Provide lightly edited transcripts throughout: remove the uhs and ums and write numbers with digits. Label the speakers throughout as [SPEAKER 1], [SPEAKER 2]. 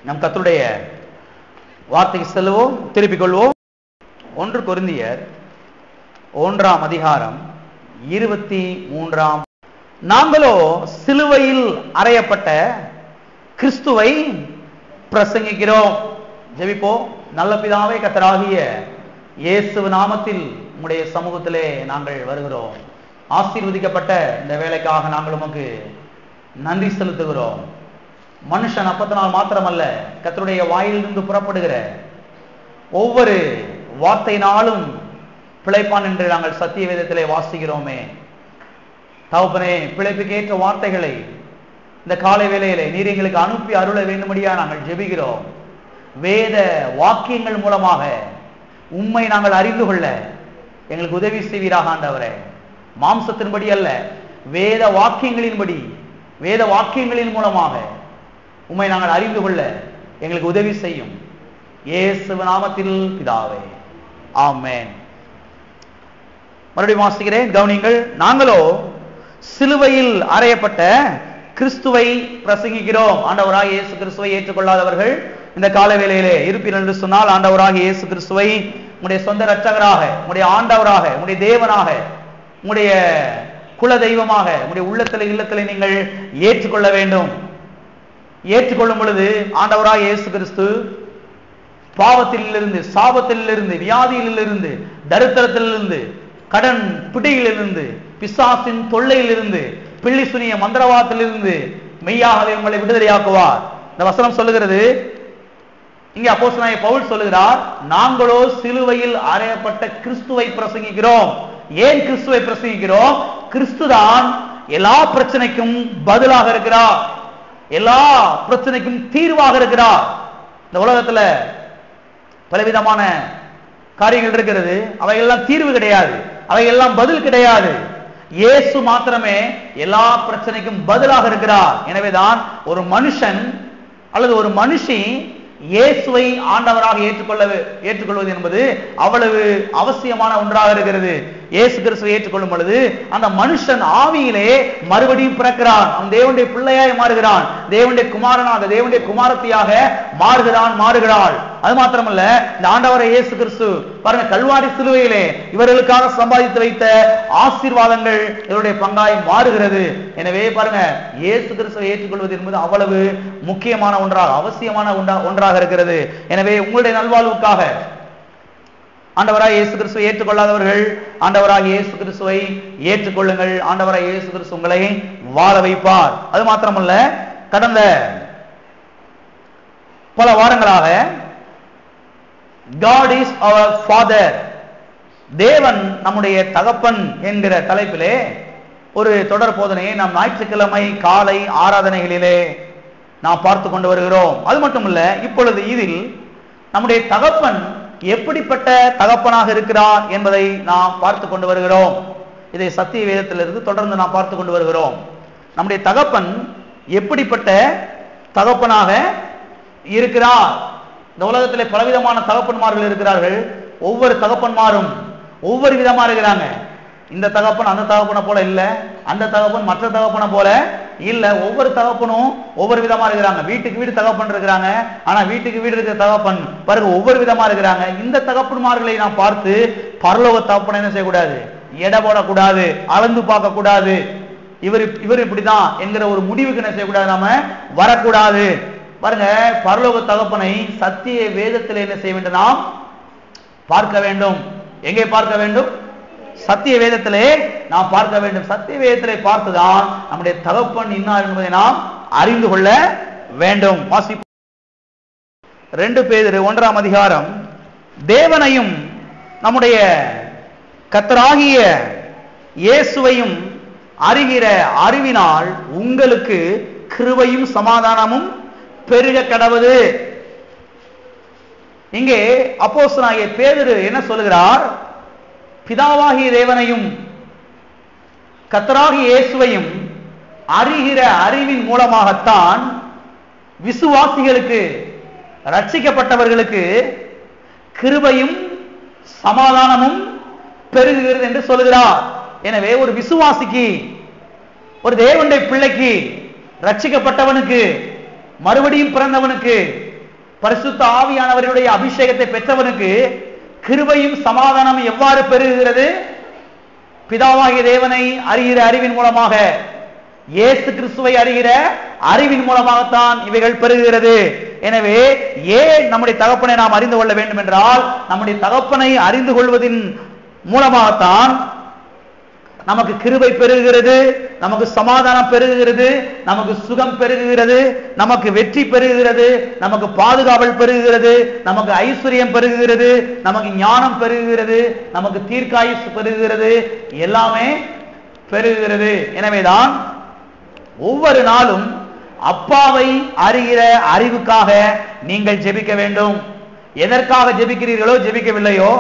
[SPEAKER 1] நம் கர்த்தருடைய வார்த்தைக்கு செல்வோம், திருப்பிக் கொள்வோம். 1 கொரிந்தியர் 1ஆம் அதிகாரம் 23ஆம். நாங்களோ சிலுவையில் அறையப்பட்ட கிறிஸ்துவை பிரசங்கிக்கிறோம். ஜெபிப்போம். நல்ல பிதாவே, கர்த்தராகிய இயேசு நாமத்தில் உம்முடைய சமூகத்திலே நாங்கள் வருகிறோம். ஆசீர்வதிக்கப்பட்ட இந்த வேலைக்காக நாங்கள் உமக்கு நன்றி செலுத்துகிறோம். மனுஷன் அப்பத்தினால் மாத்திரமல்ல, கர்த்தருடைய வாயிலிருந்து புறப்படுகிற ஒவ்வொரு வார்த்தையினாலும் பிழைப்பான் என்று நாங்கள் சத்திய வேதத்திலே வாசிக்கிறோமே. தகப்பனே, பிழைப்புக்கேற்ற வார்த்தைகளை இந்த காலை வேளையிலே நீர் எங்களுக்கு அனுப்பி அருள வேண்டும்படியா நாங்கள் ஜெபிக்கிறோம். வேத வாக்கியங்கள் மூலமாக உம்மை நாங்கள் அறிந்து கொள்ள எங்களுக்கு உதவி செய்வீராக ஆண்டவரே. மாம்சத்தின்படி அல்ல, வேத வாக்கியங்களின்படி, வேத வாக்கியங்களின் மூலமாக உம்மை நாங்கள் அறிந்து கொள்ள எங்களுக்கு உதவி செய்யும். இயேசு நாமத்தில் பிதாவே, ஆமென். மறுபடியும் வாசிக்கிறேன், கவனிங்கள். நாங்களோ சிலுவையில் அறையப்பட்ட கிறிஸ்துவை பிரசங்கிக்கிறோம். ஆண்டவராக இயேசு கிறிஸ்துவை ஏற்றுக்கொள்ளாதவர்கள் இந்த கால வேளையிலே இருப்பீர்கள் என்று சொன்னால், ஆண்டவராக இயேசு கிறிஸ்துவை உங்களுடைய சொந்த இரட்சகராக, உங்களுடைய ஆண்டவராக, உங்களுடைய தேவனாக, உங்களுடைய குல தெய்வமாக உங்களுடைய உள்ளத்தில் இல்லத்திலே நீங்கள் ஏற்றுக்கொள்ள வேண்டும். ஏற்றுக்கொள்ளும் பொழுது ஆண்டவராக இயேசு கிறிஸ்து பாவத்திலிருந்து, சாபத்திலிருந்து, வியாதியிலிருந்து, தரித்திரத்திலிருந்து, கடன் பிடியிலிருந்து, பிசாசின் தொல்லையிலிருந்து, பிள்ளி சுனிய மந்திரவாதத்திலிருந்து மெய்யாகவே உங்களை விடுதலையாக்குவார். இந்த வசனம் சொல்லுகிறது, இங்கே அப்போஸ்தலனாகிய பவுல் சொல்லுகிறார், நாங்களோ சிலுவையில் அறையப்பட்ட கிறிஸ்துவை பிரசங்கிக்கிறோம். ஏன் கிறிஸ்துவை பிரசங்கிக்கிறோம்? கிறிஸ்துதான் எல்லா பிரச்சனைக்கும் பதிலாக இருக்கிறார், எல்லா பிரச்சனைக்கும் தீர்வாக இருக்கிறார். இந்த உலகத்துல பலவிதமான காரியங்கள் இருக்கிறது, அவையெல்லாம் தீர்வு கிடையாது, அவையெல்லாம் பதில் கிடையாது. இயேசு மாத்திரமே எல்லா பிரச்சனைக்கும் பதிலாக இருக்கிறார். எனவேதான் ஒரு மனுஷன் அல்லது ஒரு மனுஷி இயேசுவை ஆண்டவராக ஏற்றுக்கொள்வது என்பது அவ்வளவு அவசியமான ஒன்றாக இருக்கிறது. இயேசு கிறிஸ்துவை ஏற்றுக்கொள்ளும் பொழுது அந்த மனுஷன் ஆவியிலே மறுபடியும் பிறக்கிறான். அவன் தேவனுடைய பிள்ளையாய் மாறுகிறான், தேவனுடைய குமாரனாக, தேவனுடைய குமாரத்தியாக மாறுகிறாள். அது மாத்திரமல்ல, இந்த ஆண்டவரை இயேசு கிறிஸ்து பாருங்க, கல்வாரி சிலுவையிலே இவர்களுக்காக சம்பாதித்து வைத்த ஆசீர்வாதங்கள் இவருடைய பங்காய் மாறுகிறது. எனவே பாருங்க, இயேசு கிறிஸ்துவை ஏற்றுக்கொள்வது என்பது அவ்வளவு முக்கியமான ஒன்றாக, அவசியமான ஒன்றாக இருக்கிறது. எனவே உங்களுடைய நல்வாழ்வுக்காக ஆண்டவராக இயேசு கிறிஸ்துவை ஏற்றுக்கொள்ளாதவர்கள் ஆண்டவராக இயேசு கிறிஸ்துவை ஏற்றுக்கொள்ளுங்கள். ஆண்டவராக இயேசு கிறிஸ்து உங்களை வாழ வைப்பார். அது மாத்திரமல்ல, கடந்த பல வாரங்களாக God is our Father, தேவன் நம்முடைய தகப்பன் என்கிற தலைப்பிலே ஒரு தொடர் போதனையை நாம் ஞாயிற்றுக்கிழமை காலை ஆராதனைகளிலே நாம் பார்த்து கொண்டு வருகிறோம். அது மட்டுமல்ல, இப்பொழுது இதில் நம்முடைய தகப்பன் எப்படிப்பட்ட தகப்பனாக இருக்கிறார் என்பதை நாம் பார்த்து கொண்டு வருகிறோம். இதை சத்திய வேதத்திலிருந்து தொடர்ந்து நாம் பார்த்து கொண்டு வருகிறோம். நம்முடைய தகப்பன் எப்படிப்பட்ட தகப்பனாக இருக்கிறார். இந்த உலகத்திலே பலவிதமான தகப்பன்மார்கள் இருக்கிறார்கள். ஒவ்வொரு தகப்பன்மாரும் ஒவ்வொரு விதமா இருக்கிறாங்க. இந்த தகப்பன் அந்த தகப்பனை போல இல்ல, அந்த தகப்பன் மற்ற தகப்பனை போல இல்ல. ஒவ்வொரு தகப்பனும் ஒவ்வொரு விதமா இருக்கிறாங்க. வீட்டுக்கு வீடு தகப்பன் இருக்கிறாங்க, ஆனா வீட்டுக்கு வீடு இருக்கிற தகப்பன் பாருங்க ஒவ்வொரு விதமா இருக்கிறாங்க. இந்த தகப்பன்மார்களை நாம் பார்த்து பரலோக தகப்பனை என்ன செய்யக்கூடாது, எடை போடக்கூடாது, அளந்து பார்க்க கூடாது. இவர் இப்படிதான் என்கிற ஒரு முடிவுக்கு என்ன செய்யக்கூடாது, நாம வரக்கூடாது. பாருங்க, பரலோக தகப்பனை சத்திய வேதத்தில் என்ன செய்ய வேண்டும், நாம் பார்க்க வேண்டும். எங்கே பார்க்க வேண்டும்? சத்திய வேதத்திலே நாம் பார்க்க வேண்டும். சத்திய வேதத்திலே பார்த்துதான் நம்முடைய தகப்பன் இன்னார் என்பதை நாம் அறிந்து கொள்ள வேண்டும். 2 பேதுரு 1ஆம் அதிகாரம், தேவனையும் நம்முடைய கர்த்தராகிய இயேசுவையும் அறிகிற அறிவினால் உங்களுக்கு கிருபையும் சமாதானமும் பெருக கடவது. இங்கே அப்போஸ்தலனாகிய பேதுரு என்ன சொல்லுகிறார்? பிதாவாகிய தேவனையும் கர்த்தராகிய இயேசுவையும் அறிகிற அறிவின் மூலமாகத்தான் விசுவாசிகளுக்கு, ரட்சிக்கப்பட்டவர்களுக்கு கிருபையும் சமாதானமும் பெருகுகிறது என்று சொல்லுகிறார். எனவே ஒரு விசுவாசிக்கு, ஒரு தேவனுடைய பிள்ளைக்கு, ரட்சிக்கப்பட்டவனுக்கு, மறுபடியும் பிறந்தவனுக்கு பரிசுத்த ஆவியானவருடைய அபிஷேகத்தை பெற்றவனுக்கு கிருபையும் சமாதானம் எவ்வாறு பெருகுகிறது? பிதாவாகிய தேவனை அறிகிற அறிவின் மூலமாக, இயேசு கிறிஸ்துவை அறிகிற அறிவின் மூலமாகத்தான் இவைகள் பெருகுகிறது. எனவே ஏன் நம்முடைய தகப்பனை நாம் அறிந்து கொள்ள வேண்டும் என்றால், நம்முடைய தகப்பனை அறிந்து கொள்வதின் மூலமாகத்தான் நமக்கு கிருபை பெருகுகிறது, நமக்கு சமாதானம் பெருகுகிறது, நமக்கு சுகம் பெருகுகிறது, நமக்கு வெற்றி பெருகுகிறது, நமக்கு பாதுகாவல் பெருகுகிறது, நமக்கு ஐஸ்வர்யம் பெருகுகிறது, நமக்கு ஞானம் பெருகுகிறது, நமக்கு தீர்க்காயுசு பெருகுகிறது, எல்லாமே பெருகுகிறது. எனவேதான் ஒவ்வொரு நாளும் அப்பாவை அறிகிற அறிவுக்காக நீங்கள் ஜெபிக்க வேண்டும். எதற்காக ஜெபிக்கிறீர்களோ ஜெபிக்கவில்லையோ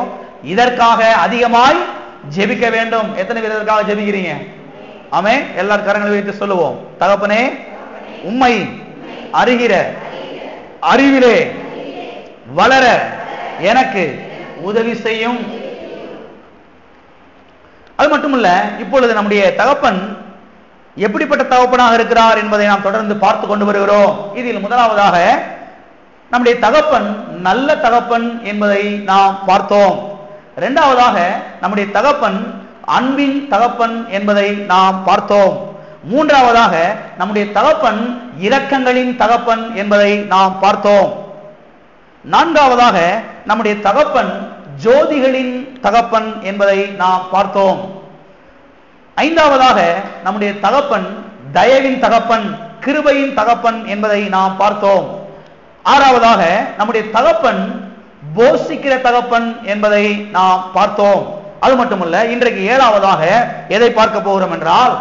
[SPEAKER 1] இதற்காக அதிகமாய் ஜெபிக்க வேண்டும். எத்தனை பேர் இதற்காக ஜெபிக்கிறீங்க? ஆமென். எல்லாரும் கரங்களை வைத்து சொல்லுவோம். தகப்பனே, உம்மை அறிகிற அறிவிலே வளர எனக்கு உதவி செய்யும். அது மட்டுமல்ல, இப்பொழுது நம்முடைய தகப்பன் எப்படிப்பட்ட தகப்பனாக இருக்கிறார் என்பதை நாம் தொடர்ந்து பார்த்து கொண்டு வருகிறோம். இதில் முதலாவதாக நம்முடைய தகப்பன் நல்ல தகப்பன் என்பதை நாம் பார்த்தோம். இரண்டாவதாக நம்முடைய தகப்பன் அன்பின் தகப்பன் என்பதை நாம் பார்த்தோம். மூன்றாவதாக நம்முடைய தகப்பன் இரக்கங்களின் தகப்பன் என்பதை நாம் பார்த்தோம். நான்காவதாக நம்முடைய தகப்பன் ஜோதிகளின் தகப்பன் என்பதை நாம் பார்த்தோம். ஐந்தாவதாக நம்முடைய தகப்பன் தயவின் தகப்பன், கிருபையின் தகப்பன் என்பதை நாம் பார்த்தோம். ஆறாவதாக நம்முடைய தகப்பன் போஷிக்கிற தகப்பன் என்பதை நாம் பார்த்தோம். அது மட்டுமல்ல, இன்றைக்கு ஏழாவதாக எதை பார்க்க போகிறோம் என்றால்,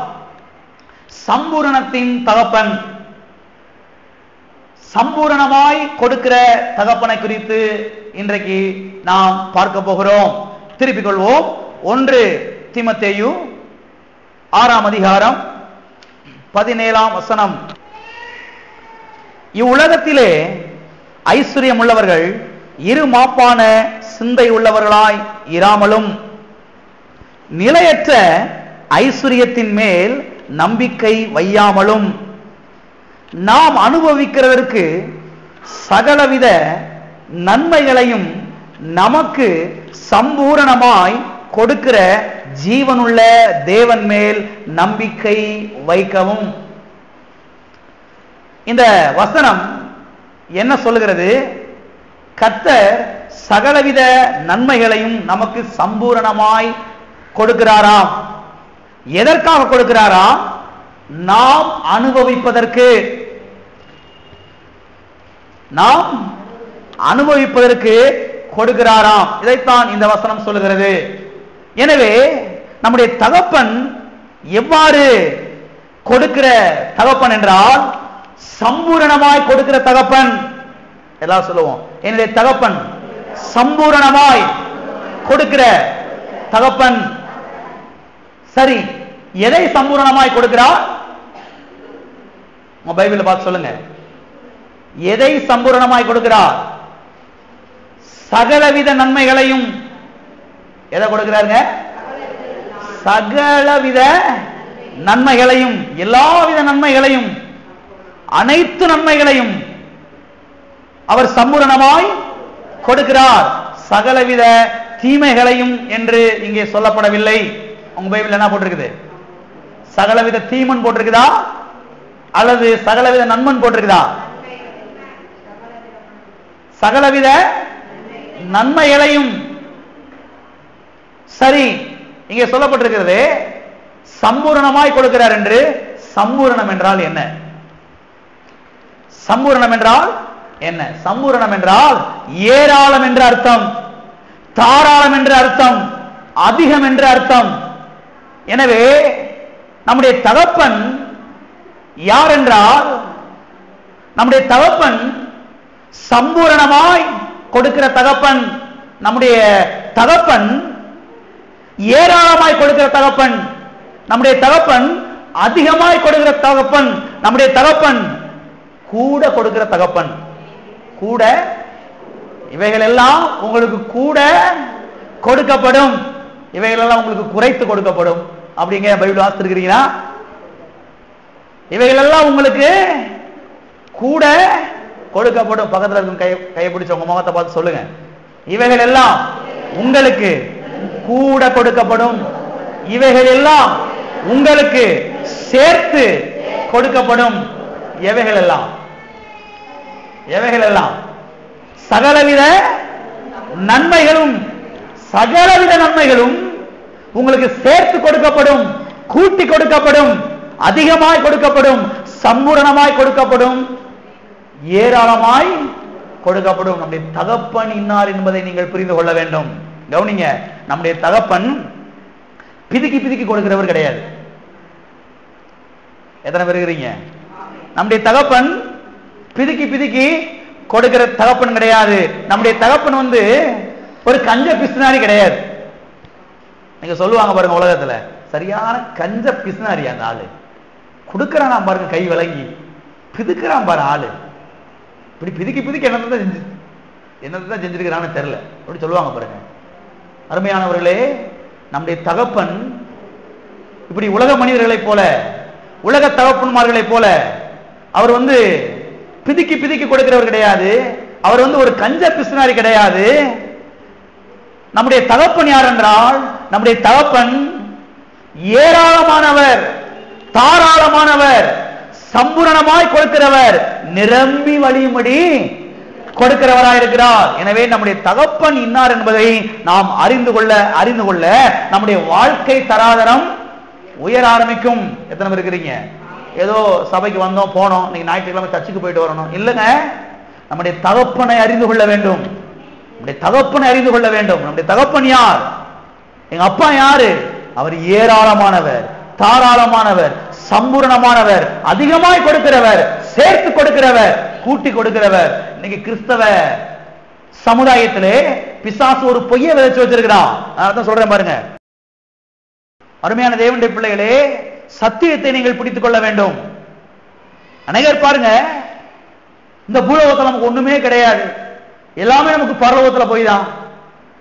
[SPEAKER 1] சம்பூரணத்தின் தகப்பன், சம்பூரணமாய் கொடுக்கிற தகப்பனை குறித்து இன்றைக்கு நாம் பார்க்க போகிறோம். திருப்பிக் கொள்வோம். 1 தீமோத்தேயு 6ஆம் அதிகாரம் 17ஆம் வசனம். இவ்வுலகத்திலே ஐஸ்வர்யம் உள்ளவர்கள் இருமாப்பான சிந்தை உள்ளவர்களாய் இராமலும் நிலையற்ற ஐஸ்வர்யத்தின் மேல் நம்பிக்கை வையாமலும் நாம் அனுபவிக்கிறதற்கு சகலவித நன்மைகளையும் நமக்கு சம்பூரணமாய் கொடுக்கிற ஜீவனுள்ள தேவன் மேல் நம்பிக்கை வைக்கவும். இந்த வசனம் என்ன சொல்லுகிறது? கர்த்தர் சகலவித நன்மைகளையும் நமக்கு சம்பூரணமாய் கொடுக்கிறாராம். எதற்காக கொடுக்கிறாராம்? நாம் அனுபவிப்பதற்கு, நாம் அனுபவிப்பதற்கு கொடுக்கிறாராம். இதைத்தான் இந்த வசனம் சொல்லுகிறது. எனவே நம்முடைய தகப்பன் எவ்வாறு கொடுக்கிற தகப்பன் என்றால், சம்பூரணமாய் கொடுக்கிற தகப்பன். எல்லாரும் சொல்லுவோம், என்னுடைய தகப்பன் சம்பூரணமாய் கொடுக்கிற தகப்பன். சரி, எதை சம்பூரணமாய் கொடுக்கிறார்? உங்க பைபிளை பார்த்து சொல்லுங்க. எதை சம்பூரணமாய் கொடுக்கிறார்? சகலவித நன்மைகளையும். எதை கொடுக்கிறாருங்க? சகலவித நன்மைகளையும், எல்லாவித நன்மைகளையும், அனைத்து நன்மைகளையும் அவர் சம்பூரணமாய் கொடுக்கிறார். சகலவித தீமைகளையும் என்று இங்கே சொல்லப்படவில்லை. உங்க பைபிள் என்ன போட்டிருக்குது? சகலவித தீமன் போட்டிருக்குதா அல்லது சகலவித நன்மன் போட்டிருக்குதா? சகலவித நன்மைகளையும். சரி, இங்கே சொல்லப்பட்டிருக்கிறது சம்பூரணமாய் கொடுக்கிறார் என்று. சம்பூரணம் என்றால் என்ன? சம்பூரணம் என்றால் என்ன? சம்பூரணம் என்றால் ஏராளம் என்ற அர்த்தம், தாராளம் என்ற அர்த்தம், அதிகம் என்ற அர்த்தம். எனவே நம்முடைய தகப்பன் யார் என்றால், நம்முடைய தகப்பன் சம்பூரணமாய் கொடுக்கிற தகப்பன். நம்முடைய தகப்பன் ஏராளமாய் கொடுக்கிற தகப்பன். நம்முடைய தகப்பன் அதிகமாய் கொடுக்கிற தகப்பன். நம்முடைய தகப்பன் கூட கொடுக்கிற தகப்பன். கூட, இவைகள் எல்லாம் உங்களுக்கு கூட கொடுக்கப்படும், இவைகள் எல்லாம் உங்களுக்கு குறைத்து கொடுக்கப்படும். அப்படிங்க பைபிள் வாசித்திருக்கிறீங்களா? இவைகள் எல்லாம் உங்களுக்கு கூட கொடுக்கப்படும். பக்கத்துல இருக்கும் கையை பிடிச்ச உங்க முகத்தை பார்த்து சொல்லுங்க, இவைகள் எல்லாம் உங்களுக்கு கூட கொடுக்கப்படும், இவைகள் எல்லாம் உங்களுக்கு சேர்த்து கொடுக்கப்படும். எவைகள் எல்லாம்? எவைகள் எல்லாம்? சகலவித நன்மைகளும், சகலவித நன்மைகளும் உங்களுக்கு சேர்த்து கொடுக்கப்படும், கூட்டி கொடுக்கப்படும், அதிகமாய் கொடுக்கப்படும், சம்பூரணமாய் கொடுக்கப்படும், ஏராளமாய் கொடுக்கப்படும். நம்முடைய தகப்பன் இன்னார் என்பதை நீங்கள் புரிந்து கொள்ள வேண்டும். கவனிங்க, நம்முடைய தகப்பன் பிதுக்கி பிதுக்கி கொடுக்கிறவர் கிடையாது. எத்தனை பேர் இருக்கிறீங்க? நம்முடைய தகப்பன் பிதுக்கி பிதுக்கி கொடுக்கிற தகப்பன் கிடையாது. நம்முடைய தகப்பன் ஒரு கஞ்ச பிசுனாரி கிடையாது. நீங்க சொல்லுவாங்க பாருங்க, உலகத்துல சரியான கஞ்ச பிசுனாரி அந்த ஆளு. கொடுக்கறான் பாருங்க, கை விளங்கி பிதுக்கிறான் பாரு ஆளு. இப்படி பிதுக்கி பிதுக்கி என்னதான் செஞ்சிருக்கிறான்னு தெரியல, அப்படி சொல்லுவாங்க பாருங்க. அருமையானவர்களே, நம்முடைய தகப்பன் இப்படி உலக மனிதர்களைப் போல, உலக தகப்பன்மார்களைப் போல அவர் பிதுக்கி பிதுக்கி கொடுக்கிறவர் கிடையாது. அவர் ஒரு கஞ்ச பிசுனாரி கிடையாது. நம்முடைய தகப்பன் யார் என்றால், நம்முடைய தகப்பன் ஏராளமானவர், தாராளமானவர், சம்பூரணமாய் கொடுக்கிறவர், நிரம்பி வழியும்படி கொடுக்கிறவராயிருக்கிறார். எனவே நம்முடைய தகப்பன் இன்னார் என்பதை நாம் அறிந்து கொள்ள நம்முடைய வாழ்க்கை தராதரம் உயர ஆரம்பிக்கும். எத்தனை பேர் இருக்கிறீங்க? ஏதோ சபைக்கு வந்தோம் போனோம், இன்னைக்கு ஞாயிற்றுக்கிழமை சர்ச்சுக்கு போயிட்டு வரணும் இல்லைங்க. நம்முடைய தகப்பனை அறிந்து கொள்ள வேண்டும். நம்முடைய தகப்பனை அறிந்து கொள்ள வேண்டும். நம்முடைய தகப்பன் யார்? எங்க அப்பா யாரு? அவர் ஏராளமானவர், தாராளமானவர், சம்பூரணமானவர், அதிகமாய் கொடுக்கிறவர், சேர்த்து கொடுக்கிறவர், கூட்டி கொடுக்கிறவர். இன்னைக்கு கிறிஸ்தவ சமுதாயத்திலே பிசாசு ஒரு பொய்யை விதைச்சு வச்சிருக்கிறான். அதான் சொல்றேன் பாருங்க. அருமையான தேவனுடைய பிள்ளைகளே, சத்தியத்தை நீங்கள் பிடித்துக் கொள்ள வேண்டும். அநேகர் பாருங்க, இந்த பூலோகத்துல நமக்கு ஒண்ணுமே கிடையாது, எல்லாமே நமக்கு பரலோகத்துல போய் தான்.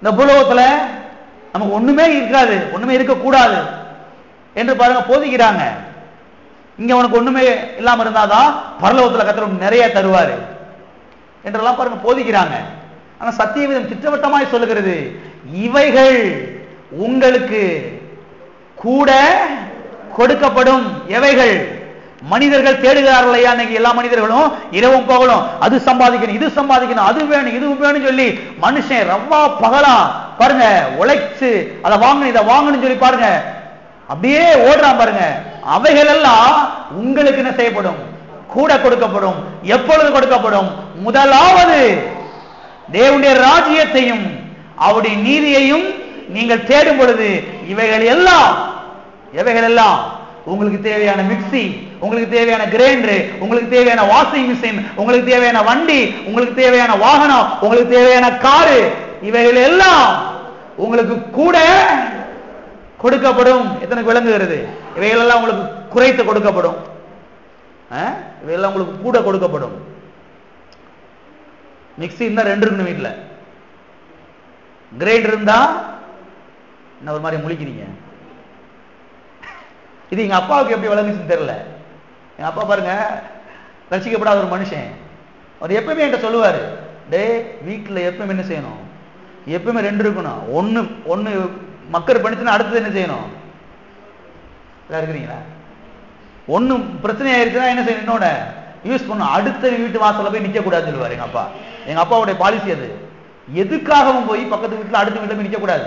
[SPEAKER 1] இந்த பூலோகத்துல நமக்கு ஒண்ணுமே இருக்காது, ஒண்ணுமே இருக்கக்கூடாது என்று பாருங்க போதிக்கிறாங்க. இங்க உனக்கு ஒண்ணுமே இல்லாம இருந்தாதான் பரலோகத்துல கர்த்தர் நிறைய தருவாரு என்றெல்லாம் பாருங்க போதிக்கிறாங்க. ஆனா சத்தியவேதம் திட்டவட்டமாய் சொல்லுகிறது, இவைகள் உங்களுக்கு கூட கொடுக்கப்படும். எவைகள்? மனிதர்கள் தேடுகிறார்கள் ஐயா. இன்னைக்கு எல்லா மனிதர்களும் இரவும் பகலும் அது சம்பாதிக்கணும், இது சம்பாதிக்கணும், அது வேணும், இது வேணும் சொல்லி மனுஷன் ரவ்வா பகலா பாருங்க உழைச்சு அதை வாங்கணும், இதை வாங்கணும் சொல்லி பாருங்க அப்படியே ஓடுறான் பாருங்க. அவைகள் எல்லாம் உங்களுக்கு என்ன செய்யப்படும்? கூட கொடுக்கப்படும். எப்பொழுது கொடுக்கப்படும்? முதலாவது தேவனுடைய ராஜ்யத்தையும் அவருடைய நீதியையும் நீங்கள் தேடும் பொழுது இவைகள் எல்லாம், எவைகள் எல்லாம்? உங்களுக்கு தேவையான மிக்சி, உங்களுக்கு தேவையான கிரைண்டர், உங்களுக்கு தேவையான வாஷிங் மிஷின், உங்களுக்கு தேவையான வண்டி, உங்களுக்கு தேவையான வாகனம், உங்களுக்கு தேவையான காரு, இவைகள் எல்லாம் உங்களுக்கு கூட கொடுக்கப்படும். எத்தனைக்கு விளங்குகிறது? இவைகள் எல்லாம் உங்களுக்கு குறைத்து கொடுக்கப்படும், இவையெல்லாம் உங்களுக்கு கூட கொடுக்கப்படும். மிக்சி இருந்தா 2 இருக்கணும் வீட்டுல, கிரைண்டர் இருந்தா என்ன ஒரு மாதிரி முழிக்கிறீங்க? இது எங்க அப்பாவுக்கு எப்படி விளங்குச்சுன்னு தெரியல. எங்க அப்பா பாருங்க ரசிக்கப்படாத ஒரு மனுஷன். அவர் எப்பவுமே என்கிட்ட சொல்லுவாரு, டே வீட்டுல எப்பவுமே என்ன செய்யணும்? எப்பவுமே 2 இருக்கணும். ஒன்னு மக்கள் பண்ணிச்சுன்னா அடுத்தது என்ன செய்யணும்? இருக்கிறீங்களா? ஒண்ணு பிரச்சனை ஆயிருச்சுன்னா என்ன செய்யணும்? இன்னொன்னு யூஸ் பண்ணும். அடுத்த வீட்டு வாசல்ல போய் நிக்க கூடாதுன்னு சொல்லுவாரு எங்க அப்பா. எங்க அப்பாவுடைய பாலிசி அது. எதுக்காகவும் போய் பக்கத்து வீட்டுல அடுத்த வீட்டுல போய் நிக்க கூடாது.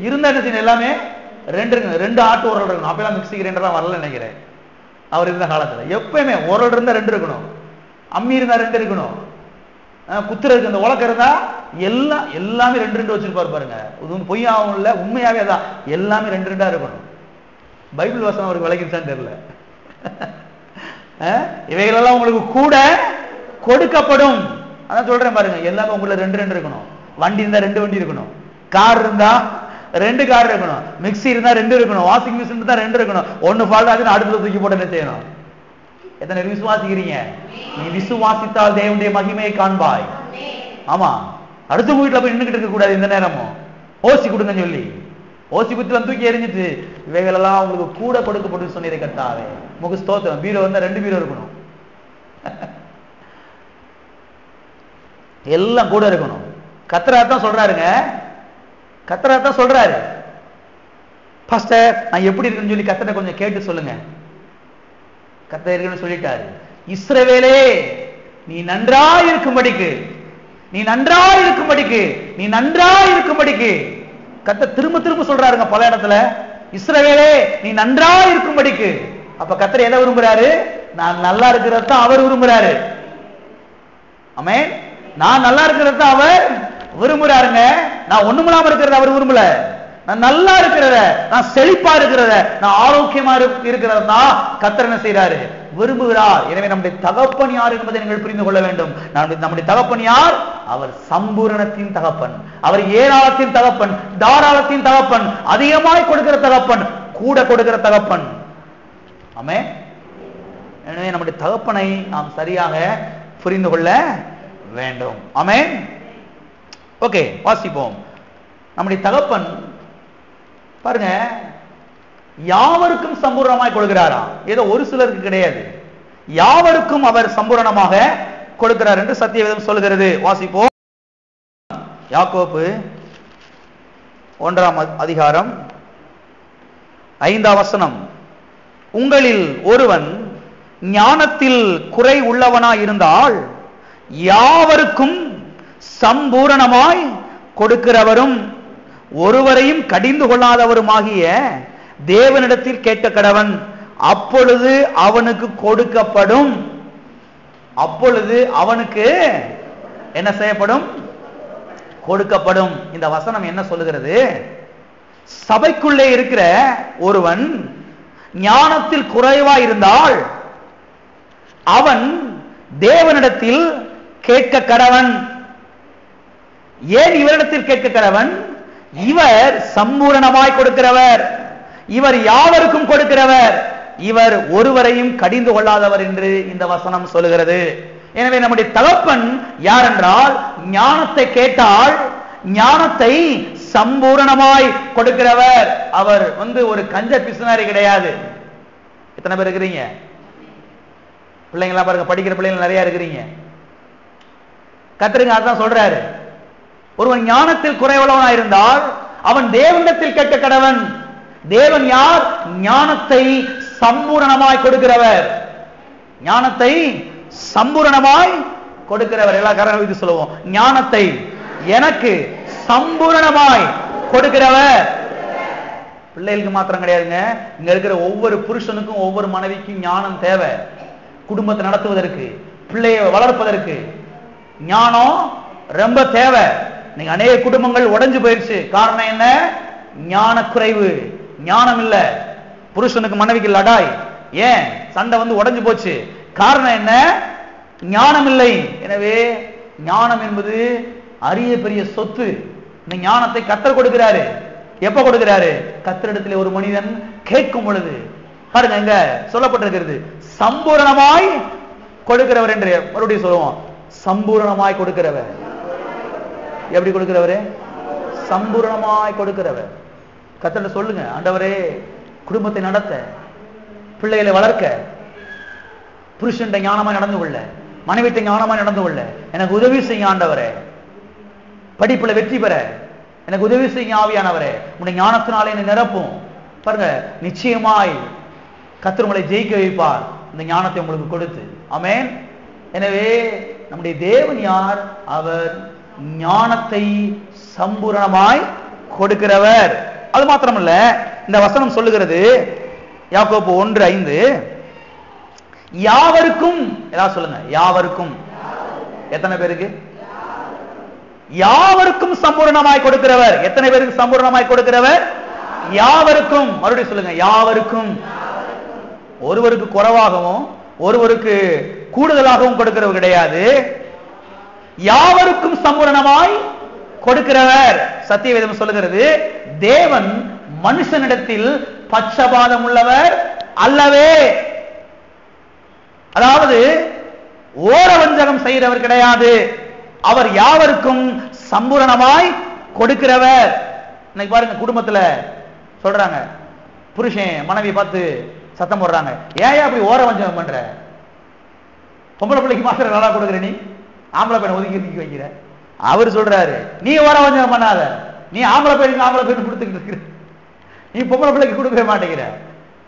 [SPEAKER 1] இருந்தா என்ன செய்யணும்? எல்லாமே 2 இருக்கணும். 2 ஆட்டு உரல் இருக்கணும். அப்பெல்லாம் மிக்சி கிரைண்டர்லாம் வரல நினைக்கிறேன் அவர் இருந்த காலத்துல. எப்பயுமே உரல் இருந்தா 2 இருக்கணும், அம்மி இருந்தா 2 இருக்கணும், குத்துறதுக்கு அந்த உலக்க இருந்தா எல்லாமே 2 வச்சிருப்பாரு பாருங்க. இது பொய்யாவும் இல்ல, உண்மையாவே அதான். எல்லாமே 2 இருக்கணும். பைபிள் வசனம் அவருக்கு விளக்கிச்சான்னு தெரியல. இவைகளெல்லாம் உங்களுக்கு கூட கொடுக்கப்படும். அதான் சொல்றேன் பாருங்க, எல்லாமே உங்களுக்கு 2 இருக்கணும். வண்டி இருந்தா 2 வண்டி இருக்கணும், கார் இருந்தா 2 கார் இருக்கணும், மிக்சி இருந்தா 2 இருக்கணும், வாஷிங் மிஷின் இருந்தா 2 இருக்கணும். ஒன்னு ஃபால்ட் ஆகுதுன்னு அடுப்புல தூக்கி போட்டு என்ன செய்யணும்? எத்தனை விசுவாசிக்கிறீங்க? நீ விசுவாசித்தால் தேவனுடைய மகிமையை காண்பாய். ஆமா, அடுத்த வீட்டுல போய் நின்றுகிட்டு இருக்க கூடாது. இந்த நேரமும் ஓசி கொடுங்கன்னு சொல்லி ஓசி குத்துல தூக்கி எரிஞ்சிட்டு இவைகள் எல்லாம் உங்களுக்கு கூட கொடுக்கப்படும் சொன்னதை கர்த்தாவே முக ஸ்தோத்திரம். பீரோ வந்தா 2 பீரோ இருக்கணும். எல்லாம் கூட இருக்கணும். கர்த்தர் சொல்றாருங்க, கர்த்தர் சொல்றாரு. பாஸ்டர் நான் எப்படி இருக்குன்னு சொல்லி கர்த்தரை கொஞ்சம் கேட்டு சொல்லுங்க. கர்த்தர் இருக்குன்னு சொல்லிட்டாரு. இஸ்ரவேலே நீ நன்றாய் இருக்கும்படிக்கு, நீ நன்றாய் இருக்கும்படிக்கு, நீ நன்றாய் இருக்கும்படிக்கு கர்த்தர் திரும்ப திரும்ப சொல்றாருங்க பல இடத்துல. இஸ்ரவேலே நீ நன்றாய் இருக்கும்படிக்கு. அப்ப கர்த்தர் எதை விரும்புறாரு? நான் நல்லா இருக்கிறத அவர் விரும்புறாரு. ஆமென். நான் நல்லா இருக்கிறத அவர் விரும்புறாருங்க. நான் ஒண்ணுமில்லாம இருக்கிறத அவர் விரும்பல. நான் நல்லா இருக்கிறத, நான் செழிப்பா இருக்கிறத, நான் ஆரோக்கியமா இருக்கிறதா கர்த்தர் என்ன செய்யறாரு? விரும்புகிறார். எனவே நம்முடைய தகப்பன் யார் என்பதை நீங்கள் புரிந்து கொள்ள வேண்டும். நம்முடைய தகப்பன் யார்? அவர் சம்பூரணத்தின் தகப்பன், அவர் ஏராளத்தின் தகப்பன், தாராளத்தின் தகப்பன், அதிகமாய் கொடுக்கிற தகப்பன், கூட கொடுக்கிற தகப்பன். ஆமென். எனவே நம்முடைய தகப்பனை நாம் சரியாக புரிந்து கொள்ள வேண்டும். ஆமென். ஓகே, வாசிப்போம். நம்முடைய தகப்பன் பாருங்க, யாவருக்கும் சம்பூர்ணமாய் கொடுக்கிறாரா? ஏதோ ஒரு சிலருக்கு கிடையாது, யாவருக்கும் அவர் சம்பூர்ணமாக கொடுக்கிறார் என்று சத்தியவேதம் சொல்கிறது. வாசிப்போம். யாக்கோபு 1:5 உங்களில் ஒருவன் ஞானத்தில் குறை உள்ளவனாய் இருந்தால் யாவருக்கும் சம்பூரணமாய் கொடுக்கிறவரும் ஒருவரையும் கடிந்து கொள்ளாதவருமாகிய தேவனிடத்தில் கேட்க கடவன், அப்பொழுது அவனுக்கு கொடுக்கப்படும். அப்பொழுது அவனுக்கு என்ன செய்யப்படும்? கொடுக்கப்படும். இந்த வசனம் என்ன சொல்லுகிறது? சபைக்குள்ளே இருக்கிற ஒருவன் ஞானத்தில் குறைவாய் இருந்தால் அவன் தேவனிடத்தில் கேட்க கடவன். ஏன் இவரிடத்தில் கேட்க கடவன்? இவர் சம்பூரணமாய் கொடுக்கிறவர், இவர் யாவருக்கும் கொடுக்கிறவர், இவர் ஒருவரையும் கடிந்து கொள்ளாதவர் என்று இந்த வசனம் சொல்லுகிறது. எனவே நம்முடைய தகப்பன் யார் என்றால், ஞானத்தை கேட்டால் ஞானத்தை சம்பூரணமாய் கொடுக்கிறவர். அவர் ஒரு கஞ்ச பிசுனாரி கிடையாது. எத்தனை பேர் இருக்கிறீங்க? பிள்ளைங்களா பாருங்க, படிக்கிற பிள்ளைங்க நிறைய இருக்கிறீங்க. கர்த்தர் அதான் சொல்றாரு, ஒருவன் ஞானத்தில் குறைவுள்ளவனாய் இருந்தால் அவன் தேவனிடத்தில் கேட்க கடவன். தேவன் யார்? ஞானத்தை சம்பூரணமாய் கொடுக்கிறவர், ஞானத்தை சம்பூரணமாய் கொடுக்கிறவர். எல்லா காரணம் இது சொல்லுவோம், ஞானத்தை எனக்கு சம்பூரணமாய் கொடுக்கிறவர். பிள்ளைகளுக்கு மாத்திரம் கிடையாதுங்க, இங்க இருக்கிற ஒவ்வொரு புருஷனுக்கும் ஒவ்வொரு மனைவிக்கும் ஞானம் தேவை. குடும்பத்தை நடத்துவதற்கு, பிள்ளையை வளர்ப்பதற்கு ஞானம் ரொம்ப தேவை. நீங்க அநேக குடும்பங்கள் உடைஞ்சு போயிடுச்சு. காரணம் என்ன? ஞான குறைவு, ஞானம் இல்ல. புருஷனுக்கு மனைவிக்கு லடாய், ஏன் சண்டை உடைஞ்சு போச்சு? காரணம் என்ன? ஞானம் இல்லை. எனவே ஞானம் என்பது அரிய பெரிய சொத்து. இந்த ஞானத்தை கர்த்தர் கொடுக்கிறாரு. எப்ப கொடுக்கிறாரு? கர்த்தரிடத்தில் ஒரு மனிதன் கேட்கும் பொழுது. பாருங்க, எங்க சொல்லப்பட்டிருக்கிறது, சம்பூரணமாய் கொடுக்கிறவர் என்று. மறுபடியும் சொல்லுவோம், சம்பூரணமாய் கொடுக்கிறவர். எப்படி கொடுக்கிறவரு? சம்பூரணமாய் கொடுக்கிறவர். கர்த்தர் சொல்லுங்க, ஆண்டவரே குடும்பத்தை நடத்த, பிள்ளைகளை வளர்க்க, புருஷன் ஞானமா நடந்து கொள்ள, மனைவிட்ட ஞானமா நடந்து கொள்ள எனக்கு உதவி செய்ய ஆண்டவரே. படிப்புல வெற்றி பெற எனக்கு உதவி செய்ய ஆவியானவரே. உன்னுடைய ஞானத்தினாலே என்னை நிரப்பும். பாருங்க, நிச்சயமாய் கர்த்தர் உங்களை ஜெயிக்க வைப்பார் இந்த ஞானத்தை உங்களுக்கு கொடுத்து. ஆமென். எனவே நம்முடைய தேவன் யார்? அவர் ஞானத்தை சம்பூரணமாய் கொடுக்கிறவர். அது மாத்திரமல்ல, இந்த வசனம் சொல்லுகிறது, யாக்கோபு 1:5, யாவருக்கும், ஏதாவது சொல்லுங்க, யாவருக்கும். எத்தனை பேருக்கு? யாவருக்கும் சம்பூரணமாய் கொடுக்கிறவர். எத்தனை பேருக்கு சம்பூரணமாய் கொடுக்கிறவர்? யாவருக்கும். மறுபடியும் சொல்லுங்க, யாவருக்கும். ஒருவருக்கு குறைவாகவும் ஒருவருக்கு கூடுதலாகவும் கொடுக்கிறவர் கிடையாது. யாவருக்கும் சம்பூரணமாய் கொடுக்கிறவர். சத்தியவேதம் சொல்லுகிறது, தேவன் மனுஷனிடத்தில் பட்சபாதம் உள்ளவர் அல்லவே. அதாவது ஓரவஞ்சகம் செய்கிறவர் கிடையாது. அவர் யாவருக்கும் சம்பூரணமாய் கொடுக்கிறவர். இன்னைக்கு பாருங்க, குடும்பத்துல சொல்றாங்க, புருஷன் மனைவியை பார்த்து சத்தம் போடுறாங்க, ஏன் அப்படி ஓரவஞ்சகம் பண்ற? பொம்பளை பிள்ளைக்கு மாத்திரம் நல்லா கொடுக்குற நீ, ஆம்பளை பையனை ஒதுக்கி வைக்கிற. அவர் சொல்றாரு, நீ ஓரவஞ்சகம் பண்ணாத, நீ ஆம்பளை பையன் கொடுத்துக்கிட்டு இருக்கிற, நீ பொம்பளை பிள்ளைக்கு கொடுக்கவே மாட்டேங்கிற,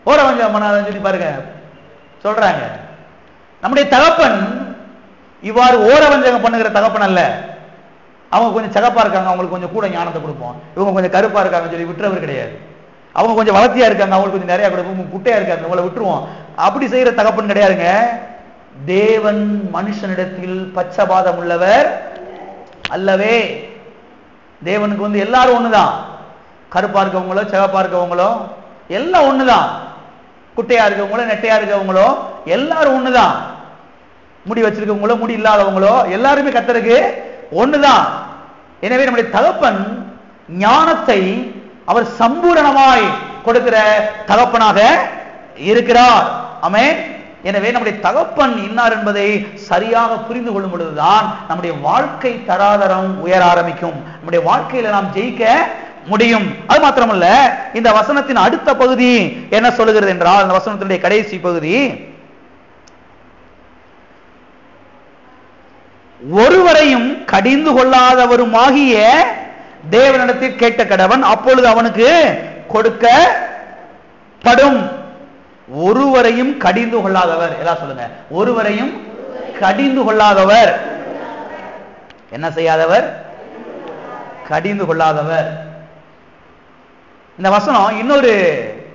[SPEAKER 1] ஓரவஞ்சகம் பண்ணாதன்னு சொல்லி பாருங்க சொல்றாங்க. நம்முடைய தகப்பன் இவ்வாறு ஓரவஞ்சகம் பண்ணுகிற தகப்பன் அல்ல. அவங்க கொஞ்சம் சகப்பா இருக்காங்க, அவங்களுக்கு கொஞ்சம் கூட ஞானத்தை கொடுப்போம், இவங்க கொஞ்சம் கருப்பா இருக்காங்கன்னு சொல்லி விட்டுறவர் கிடையாது. அவங்க கொஞ்சம் வளர்த்தியா இருக்காங்க, அவங்களுக்கு கொஞ்சம் நிறைய கொடுப்போம், குட்டையா இருக்காங்க அவங்கள விட்டுருவோம், அப்படி செய்யற தகப்பன் கிடையாதுங்க. தேவன் மனுஷனிடத்தில் பட்சபாதம் உள்ளவர் அல்லவே. தேவனுக்கு எல்லாரும் ஒண்ணுதான், கருப்பா இருக்கவங்களோ சிவப்பா இருக்கவங்களோ எல்லாம் ஒண்ணுதான், குட்டையா இருக்கவங்களோ நெட்டையா இருக்கவங்களோ எல்லாரும் ஒண்ணுதான், முடி வச்சிருக்கவங்களோ முடி இல்லாதவங்களோ எல்லாருமே கர்த்தருக்கு ஒண்ணுதான். எனவே நம்முடைய தகப்பன் ஞானத்தை அவர் சம்பூரணமாய் கொடுக்கிற தகப்பனாக இருக்கிறார். ஆமென். எனவே நம்முடைய தகப்பன் இன்னார் என்பதை சரியாக புரிந்து கொள்ளும் பொழுதுதான் நம்முடைய வாழ்க்கை தராதரம் உயர ஆரம்பிக்கும், நம்முடைய வாழ்க்கையில நாம் ஜெயிக்க முடியும். அது மாத்திரமல்ல, இந்த வசனத்தின் அடுத்த பகுதி என்ன சொல்லுகிறது என்றால், இந்த வசனத்தினுடைய கடைசி பகுதி, ஒருவரையும் கடிந்து கொள்ளாதவருமாகிய தேவனிடத்தில் கேட்ட கடவன், அப்பொழுது அவனுக்கு கொடுக்கப்படும். ஒருவரையும் கடிந்து கொள்ளாதவர், எல்லாம் சொல்லுங்க, ஒருவரையும் கடிந்து கொள்ளாதவர். என்ன செய்யாதவர்? கடிந்து கொள்ளாதவர். இந்த வசனம் இன்னொரு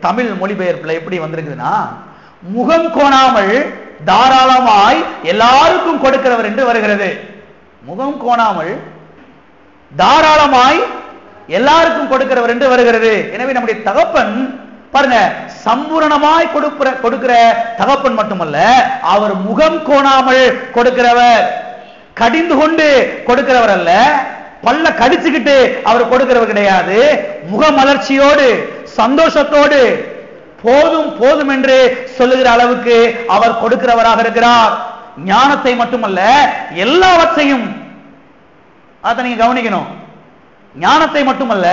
[SPEAKER 1] தமிழ் மொழிபெயர்ப்புல எப்படி வந்திருக்குதுன்னா, முகம் கோணாமல் தாராளமாய் எல்லாருக்கும் கொடுக்கிறவர் என்று வருகிறது. முகம் கோணாமல் தாராளமாய் எல்லாருக்கும் கொடுக்கிறவர் என்று வருகிறது. எனவே நம்முடைய தகப்பன் பாருங்க, சம்பூரணமாய் கொடுக்கிற தகப்பன் மட்டுமல்ல, அவர் முகம் கோணாமல் கொடுக்கிறவர், கடிந்து கொண்டு கொடுக்கிறவர் அல்ல, பல்ல கடிச்சுக்கிட்டு அவர் கொடுக்கிறவர் கிடையாது. முகமலர்ச்சியோடு சந்தோஷத்தோடு போதும் போதும் என்று சொல்லுகிற அளவுக்கு அவர் கொடுக்கிறவராக இருக்கிறார். ஞானத்தை மட்டுமல்ல, எல்லாவற்றையும், அதை நீங்க கவனிக்கணும், ஞானத்தை மட்டுமல்ல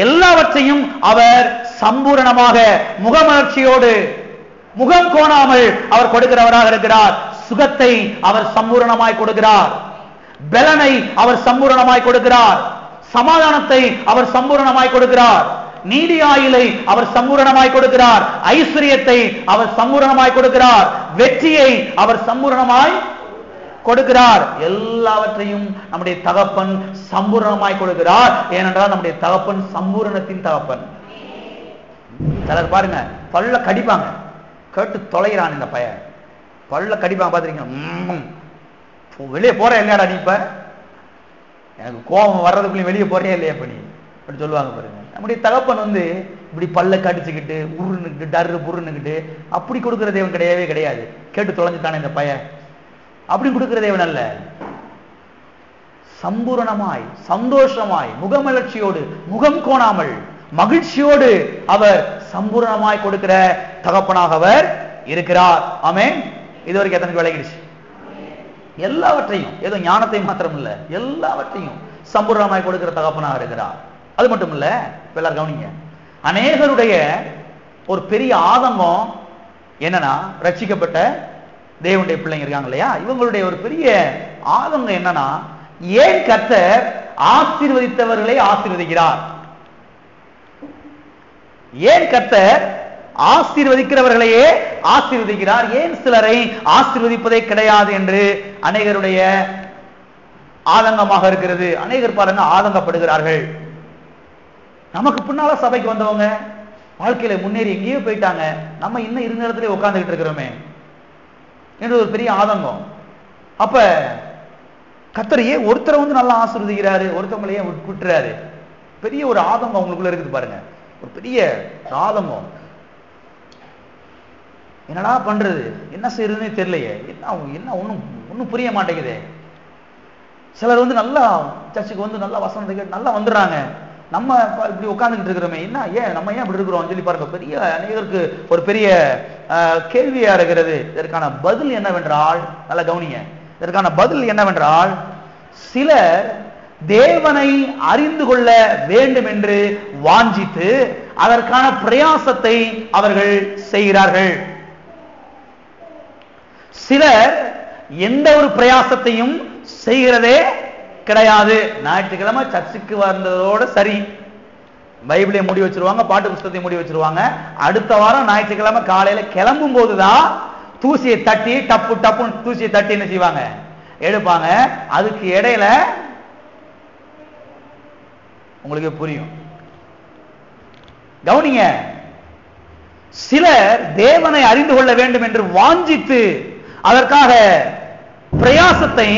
[SPEAKER 1] எல்லாவற்றையும் அவர் சம்பூரணமாக முகமலர்ச்சியோடு முகம் கோணாமல் அவர் கொடுக்கிறவராக இருக்கிறார். சுகத்தை அவர் சம்பூரணமாய் கொடுக்கிறார், பலனை அவர் சம்பூரணமாய் கொடுக்கிறார், சமாதானத்தை அவர் சம்பூரணமாய் கொடுக்கிறார், நீடி ஆயுளை அவர் சம்பூரணமாய் கொடுக்கிறார், ஐஸ்வரியத்தை அவர் சம்பூரணமாய் கொடுக்கிறார், வெற்றியை அவர் சம்பூரணமாய் கொடுக்கிறார். எல்லாவற்றையும் நம்முடைய தகப்பன் சம்பூரணமாய் கொடுக்கிறார். ஏனென்றால் நம்முடைய தகப்பன் சம்பூரணத்தின் தகப்பன். சிலர் பாருங்க, பல்ல கடிப்பாங்க, கேட்டு தொலைகிறான் இந்த பையன், பல்ல கடிப்பாங்க, பாத்திருக்கீங்க, வெளியே போற இல்லையாடா நீ, இப்ப எனக்கு கோபம் வர்றதுக்குள்ளே வெளியே போறே இல்லையா இப்ப நீ அப்படி சொல்லுவாங்க பாருங்க. நம்முடைய தகப்பன் இப்படி பல்ல கடிச்சுக்கிட்டு உருன்னுக்கிட்டு டர்ரு புருன்னுக்கிட்டு அப்படி கொடுக்கிற தேவன் கிடையவே கிடையாது. கேட்டு தொலைஞ்சுட்டானே இந்த பையன், அப்படி கொடுக்கிற தேவன் அல்ல. சம்பூரணமாய் சந்தோஷமாய் முகமலர்ச்சியோடு முகம் கோணாமல் மகிழ்ச்சியோடு அவர் சம்பூரணமாய் கொடுக்கிற தகப்பனாக அவர் இருக்கிறார். ஆமென். இதுவரைக்கும் எத்தனை விளங்கிடுச்சு? எல்லாவற்றையும், ஏதோ ஞானத்தை மாத்திரம் இல்ல, எல்லாவற்றையும் சம்பூரணமாய் கொடுக்கிற தகப்பனாக இருக்கிறார். அது மட்டும் இல்ல, எல்லாரும் கவனிங்க, அநேகருடைய ஒரு பெரிய ஆதங்கம் என்னன்னா, ரட்சிக்கப்பட்ட தேவனுடைய பிள்ளைங்க இருக்காங்க இல்லையா, இவங்களுடைய ஒரு பெரிய ஆதங்கம் என்னன்னா, ஏன் கர்த்தர் ஆசீர்வதித்தவர்களை ஆசீர்வதிக்கிறார், ஏன் கர்த்தர் ஆசீர்வதிக்கிறவர்களையே ஆசீர்வதிக்கிறார், ஏன் சிலரை ஆசீர்வதிப்பதே கிடையாது என்று அநேகருடைய ஆதங்கமாக இருக்கிறது. அநேகர் பாருங்க ஆதங்கப்படுகிறார்கள். நமக்கு பின்னால சபைக்கு வந்தவங்க வாழ்க்கையில முன்னேறி எங்கேயோ போயிட்டாங்க, நம்ம இன்னும் இருந்த இடத்துல உட்கார்ந்துகிட்டு இருக்கிறோமே என்று ஒரு பெரிய ஆதங்கம். அப்ப கர்த்தர் ஏன் ஒருத்தரை நல்லா ஆசீர்வதிக்கிறாரு, ஒருத்தவங்களையே விட்டுறாரு? பெரிய ஒரு ஆதங்கம் அவங்களுக்குள்ள இருக்குது பாருங்க, ஒரு பெரிய ஆதங்கம். என்னடா பண்றது, என்ன செய்யறதுன்னே தெரியலையே, என்ன ஒன்னும் புரிய மாட்டேங்குது. சிலர் நல்லா சர்ச்சுக்கு நல்லா வசனத்தை கேட்டு நல்லா வந்துடுறாங்க, நம்ம இப்படி உட்கார்ந்துட்டு இருக்கிறோமே, என்ன நம்ம ஏன் இப்படி இருக்கிறோம் சொல்லி பாருங்க, பெரிய அநேகருக்கு ஒரு பெரிய கேள்வியா இருக்கிறது. இதற்கான பதில் என்னவென்றால், நல்ல கவனிங்க, இதற்கான பதில் என்னவென்றால், சிலர் தேவனை அறிந்து கொள்ள வேண்டும் என்று வாஞ்சித்து அதற்கான பிரயாசத்தை அவர்கள் செய்கிறார்கள். சிலர் எந்த ஒரு பிரயாசத்தையும் செய்கிறதே கிடையாது. ஞாயிற்றுக்கிழமை சர்ச்சுக்கு வந்ததோட சரி, பைபிளை மூடி வச்சிருவாங்க, பாட்டு புஸ்தகத்தை மூடி வச்சிருவாங்க. அடுத்த வாரம் ஞாயிற்றுக்கிழமை காலையில கிளம்பும் போதுதான் தூசியை தட்டி டப்பு டப்புன்னு தூசியை தட்டி என்ன செய்வாங்க, எடுப்பாங்க. அதுக்கு இடையில உங்களுக்கு புரியும், கவனிங்க, சிலர் தேவனை அறிந்து கொள்ள வேண்டும் என்று வாஞ்சித்து அதற்காக பிரயாசத்தை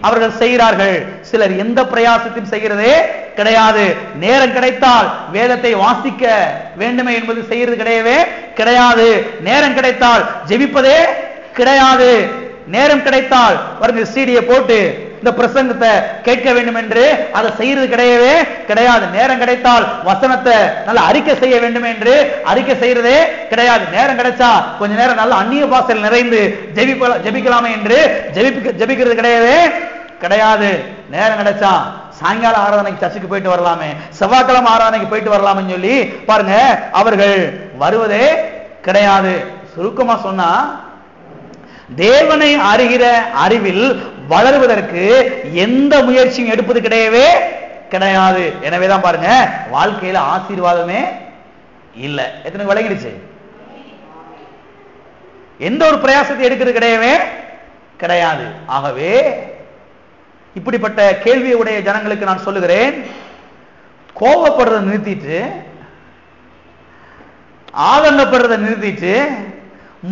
[SPEAKER 1] அவர்கள் செய்கிறார்கள். சிலர் எந்த பிரயாசத்தையும் செய்கிறதே கிடையாது. நேரம் கிடைத்தால் வேதத்தை வாசிக்க வேண்டுமே என்பது செய்யறது கிடையவே கிடையாது. நேரம் கிடைத்தால் ஜெபிப்பதே கிடையாது. நேரம் கிடைத்தால் பாருங்க, சீடியை போட்டு இந்த பிரசங்கத்தை கேட்க வேண்டும் என்று அதை செய்யறது கிடையவே கிடையாது. நேரம் கிடைத்தால் வசனத்தை நல்ல அறிக்கை செய்ய வேண்டும் என்று அறிக்கை செய்யறதே கிடையாது. நேரம் கிடைச்சா கொஞ்ச நேரம் நல்ல அந்நிய பாசையில் நிறைந்து ஜெபிக்கலாமே என்று ஜெபிக்கிறது கிடையவே கிடையாது. நேரம் கிடைச்சா சாயங்கால ஆராதனைக்கு சர்ச்சுக்கு போயிட்டு வரலாமே, செவ்வாய்க்கிழமை ஆராதனைக்கு போயிட்டு வரலாம்னு சொல்லி பாருங்க அவர்கள் வருவதே கிடையாது. சுருக்கமா சொன்னா, தேவனை அறிகிற அறிவில் வளருவதற்கு எந்த முயற்சியும் எடுப்பது கிடையவே கிடையாது. எனவேதான் பாருங்க வாழ்க்கையில ஆசீர்வாதமே இல்ல. எத்தனை விளங்கிடுச்சு? எந்த ஒரு பிரயாசத்தை எடுக்கிறது கிடையவே கிடையாது. ஆகவே இப்படிப்பட்ட கேள்வியை உடைய ஜனங்களுக்கு நான் சொல்லுகிறேன், கோபப்படுறதை நிறுத்திட்டு, ஆதங்கப்படுறதை நிறுத்திட்டு,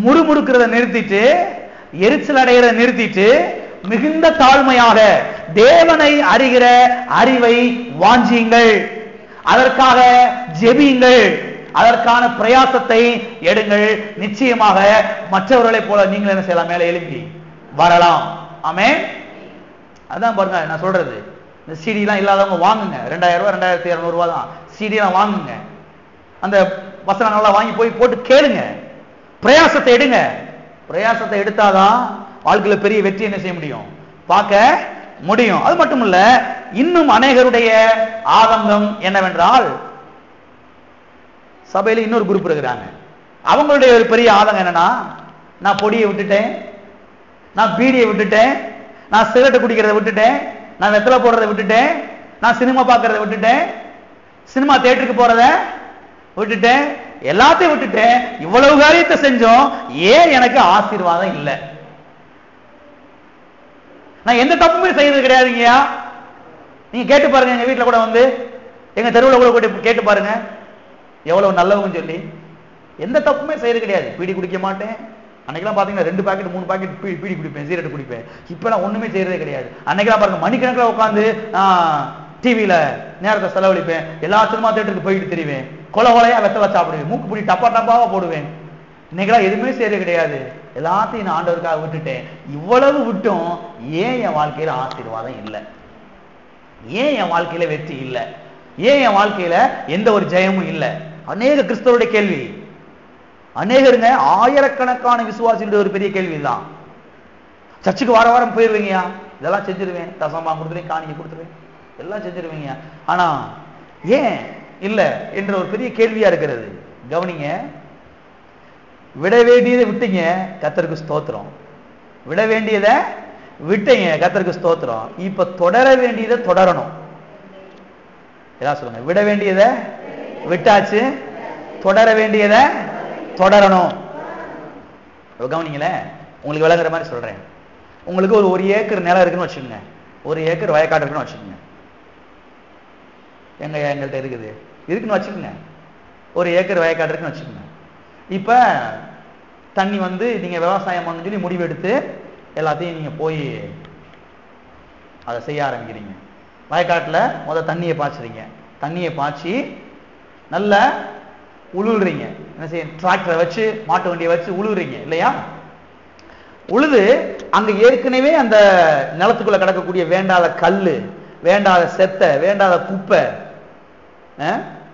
[SPEAKER 1] முறுமுறுக்கிறத நிறுத்திட்டு, எரிச்சல் அடைகிறத நிறுத்திட்டு, மிகுந்த தாழ்மையாக தேவனை அறிகிற அறிவை வாஞ்சியுங்கள், அதற்காக ஜெபியுங்கள், அதற்கான பிரயாசத்தை எடுங்கள். நிச்சயமாக மற்றவர்களைப் போல நீங்கள் என்ன செய்யலாம், மேலே எழுப்பி வரலாம். ஆமென். அதான் பாருங்க நான் சொல்றது, இந்த சிடி எல்லாம் இல்லாதவங்க வாங்குங்க. 2000 ரூபாய் 2200 ரூபாய் தான் சிடி எல்லாம் வாங்குங்க. அந்த வசனம் நல்லா வாங்கி போய் போட்டு கேளுங்க, பிரயாசத்தை எடுங்க. பிரயாசத்தை எடுத்தாதான் வாழ்க்கையில பெரிய வெற்றி என்ன செய்ய முடியும், பார்க்க முடியும். அது மட்டும் இல்ல, இன்னும் அநேகருடைய ஆதங்கம் என்னவென்றால், சபையில இன்னொரு குரூப் இருக்கிறாங்க. அவங்களுடைய ஒரு பெரிய ஆதங்கம் என்னன்னா, நான் பொடியை விட்டுட்டேன், நான் பீடியை விட்டுட்டேன், நான் சிகரெட் குடிக்கிறத விட்டுட்டேன், நான் வெத்தலை போடுறதை விட்டுட்டேன், நான் சினிமா பார்க்கறத விட்டுட்டேன், சினிமா தியேட்டருக்கு போறத விட்டுட்டேன், எல்லாத்தையும் விட்டுட்டேன், இவ்வளவு காரியத்தை செஞ்சோம், ஏன் எனக்கு ஆசீர்வாதம் இல்லை? நான் எந்த தப்புமே செய்யறது கிடையாதுங்கய்யா. நீங்க கேட்டு பாருங்க, எங்க வீட்டுல கூட வந்து, எங்க தெருவில் கூட கேட்டு பாருங்க, எவ்வளவு நல்லவங்க சொல்லி. எந்த தப்புமே செய்யறது கிடையாது. பீடி குடிக்க மாட்டேன். அன்னைக்கெல்லாம் பாத்தீங்கன்னா 2 பாக்கெட் 3 பாக்கெட் பீடி குடிப்பேன், சிகரெட் குடிப்பேன். இப்பெல்லாம் ஒண்ணுமே செய்யறதே கிடையாது. அன்னைக்கெல்லாம் பாருங்க மணிக்கணக்கில் உட்காந்து டிவியில நேரத்தை செலவழிப்பேன், எல்லா சினிமா தியேட்டருக்கு போயிட்டு தெரிவேன், கொலையா வெத்தலை சாப்பிடுவேன், மூக்கு பிடி டப்பா டப்பாவா போடுவேன். இன்னைக்கெல்லாம் எதுவுமே செய்யறது கிடையாது. எல்லாத்தையும் நான் ஆண்டவருக்காக விட்டுட்டேன். இவ்வளவு விட்டும் ஏன் என் வாழ்க்கையில ஆசீர்வாதம் இல்லை? ஏன் என் வாழ்க்கையில வெற்றி இல்லை? ஏன் என் வாழ்க்கையில எந்த ஒரு ஜெயமும் இல்லை? அநேக கிறிஸ்தவருடைய கேள்வி. அநேகருங்க, ஆயிரக்கணக்கான விசுவாசிகளுடைய ஒரு பெரிய கேள்வி தான். சர்ச்சுக்கு வார வாரம் போயிருவீங்கயா, இதெல்லாம் செஞ்சிருவேன், தசமா கொடுத்துருவேன், காணிக்கை கொடுத்துருவேன், எல்லாம் செஞ்சிருவீங்க, ஆனா ஏன் இல்லை என்ற ஒரு பெரிய கேள்வியா இருக்கிறது. கவனிங்க, விட வேண்டியதை விட்டீங்க, கர்த்தருக்கு ஸ்தோத்திரம். விட வேண்டியதை விட்டீங்க, கர்த்தருக்கு ஸ்தோத்திரம். இப்ப தொடர வேண்டியதை தொடரணும். ஏதாவது சொல்லுங்க. விட வேண்டியதை விட்டாச்சு, தொடர வேண்டியதை தொடரணும். கவனிங்களேன், உங்களுக்கு விளங்குற மாதிரி சொல்றேன். உங்களுக்கு ஒரு 1 ஏக்கர் நிலம் இருக்குன்னு வச்சுக்கோங்க, 1 ஏக்கர் வயக்காடு இருக்குன்னு வச்சுக்கோங்க. எங்கள்கிட்ட இருக்குன்னு வச்சுக்கோங்க. 1 ஏக்கர் வயக்காடு இருக்குன்னு வச்சுக்கோங்க. இப்ப தண்ணி வந்து நீங்க விவசாயம் பண்ணு சொல்லி முடிவெடுத்து எல்லாத்தையும் நீங்க போய் அதை செய்ய ஆரம்பிக்கிறீங்க. வயக்காட்டுல தண்ணியை பாய்ச்சுறீங்க. தண்ணியை பாய்ச்சி நல்ல உழுவுறீங்க. என்ன செய்ய, டிராக்டரை வச்சு, மாட்டு வண்டியை வச்சு உழுவுறீங்க இல்லையா? உழுது அங்க ஏற்கனவே அந்த நிலத்துக்குள்ள கிடக்கக்கூடிய வேண்டாத கல்லு, வேண்டாத செத்தை, வேண்டாத குப்பை,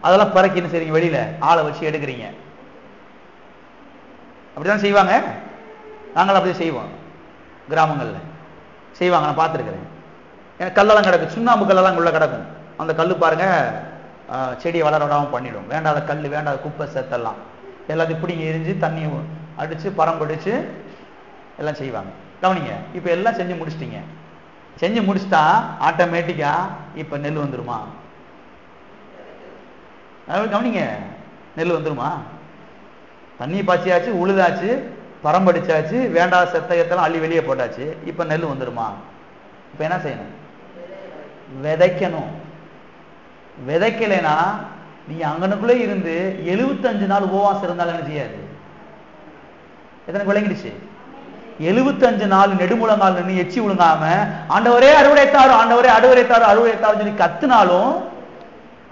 [SPEAKER 1] அதெல்லாம் பறக்கி என்ன செய்றீங்க, வெளியில ஆளை வச்சு எடுக்கிறீங்க. அப்படிதான் செய்வாங்க. நாங்கள் அப்படியே செய்வோம், கிராமங்கள்ல செய்வாங்க, நான் பார்த்துருக்கிறேன். ஏன்னா கல்லெல்லாம் கிடக்கு, சுண்ணாம்பு கல்லெல்லாம் உள்ள கிடக்கும். அந்த கல்லு பாருங்க செடியை வளர விடாமல் பண்ணிடும். வேண்டாத கல், வேண்டாத குப்பை செத்தெல்லாம் எல்லாத்தையும் பிடிங்க எரிஞ்சு தண்ணியை அடிச்சு பரம்படிச்சு எல்லாம் செய்வாங்க. கவனிங்க, இப்ப எல்லாம் செஞ்சு முடிச்சிட்டீங்க. செஞ்சு முடிச்சுட்டா ஆட்டோமேட்டிக்கா இப்ப நெல் வந்துருமா? கவனிங்க, நெல் வந்துருமா? தண்ணி பாய்ச்சியாச்சு, உழுதாச்சு, பரம்படிச்சாச்சு, வேண்டாத செத்தையத்தெல்லாம் அள்ளி வெளியே போட்டாச்சு, இப்ப நெல் வந்துருமா? இப்ப என்ன செய்யணும்? விதைக்கணும். விதைக்கலைன்னா நீங்க அங்கனுக்குள்ளே இருந்து 75 நாள் உபவாசம் இருந்தாலும் என்ன செய்யாது? எத்தனை விளங்கிடுச்சு? 75 நாள் நெடுமுழங்கால் நின்று எச்சி விழுங்காம ஆண்டவரே அறுவடை தாரு, ஆண்டவரே அறுவடை தாரு, அறுவடை தாரு சொல்லி கத்துனாலும்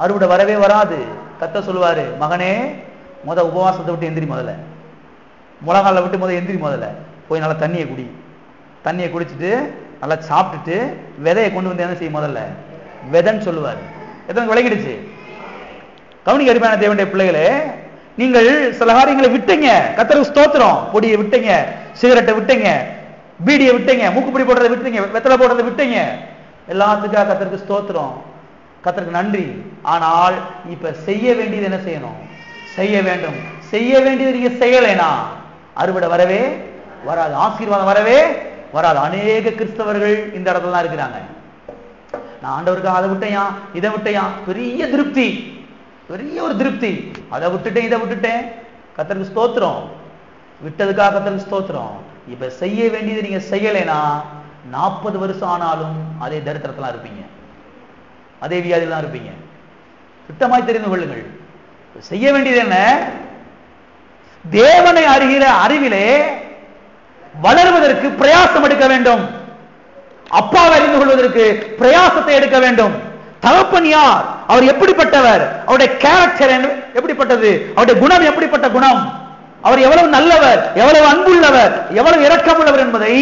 [SPEAKER 1] அறுவடை வரவே வராது. கத்த சொல்லுவாரு, மகனே முத உபவாசத்தை விட்டு எந்திரி, முதல்ல முழங்கால விட்டு முதல்ல எந்திரி, முதல்ல போய் நல்லா தண்ணியை குடி, தண்ணியை குடிச்சிட்டு நல்லா சாப்பிட்டுட்டு விதையை கொண்டு வந்து என்ன செய்ய, முதல்ல விதைன்னு சொல்லுவாரு. எத்தனை விளங்கிடுச்சு? கவனிக்க அருமையான தேவனுடைய பிள்ளைகளே, நீங்கள் சில காரியங்களை விட்டீங்க, கர்த்தருக்கு ஸ்தோத்திரம். பொடியை விட்டீங்க, சிகரெட்டை விட்டீங்க, பீடியை விட்டீங்க, மூக்குப்பிடி போடுறதை விட்டீங்க, வெத்தலை போடுறதை விட்டீங்க, எல்லாத்துக்காக கர்த்தருக்கு ஸ்தோத்திரம், கர்த்தருக்கு நன்றி. ஆனால் இப்ப செய்ய வேண்டியது என்ன செய்யணும்? செய்ய வேண்டும். செய்ய வேண்டியது நீங்க செய்யலைனா அறுவடை வரவே வராது, ஆசீர்வாதம் வரவே வராது. அநேக கிறிஸ்தவர்கள் இந்த இடத்துல தான் இருக்கிறாங்க. நான் ஆண்டவருக்காக அதை விட்டையா, இதை விட்டையா, பெரிய திருப்தி, பெரிய ஒரு திருப்தி. அதை விட்டுட்டேன், இதை விட்டுட்டேன், கர்த்தருக்கு ஸ்தோத்திரம், விட்டதுக்காக கர்த்தருக்கு ஸ்தோத்திரம். இப்ப செய்ய வேண்டியது நீங்க செய்யலைனா 40 வருஷம் ஆனாலும் அதே தரித்திரத்துல இருப்பீங்க, அதே வியாதியில் தான் இருப்பீங்க. திட்டமாய் தெரிந்து கொள்ளுங்கள். செய்ய வேண்டியது என்ன? தேவனை அறிகிற அறிவிலே வளர்வதற்கு பிரயாசம் எடுக்க வேண்டும். அப்பாவை அறிந்து கொள்வதற்கு பிரயாசத்தை எடுக்க வேண்டும். தகப்பன் யார், அவர் எப்படிப்பட்டவர், அவருடைய கேரக்டர் எப்படிப்பட்டது, அவருடைய குணம் எப்படிப்பட்ட குணம், அவர் எவ்வளவு நல்லவர், எவ்வளவு அன்புள்ளவர், எவ்வளவு இரக்கமுள்ளவர் என்பதை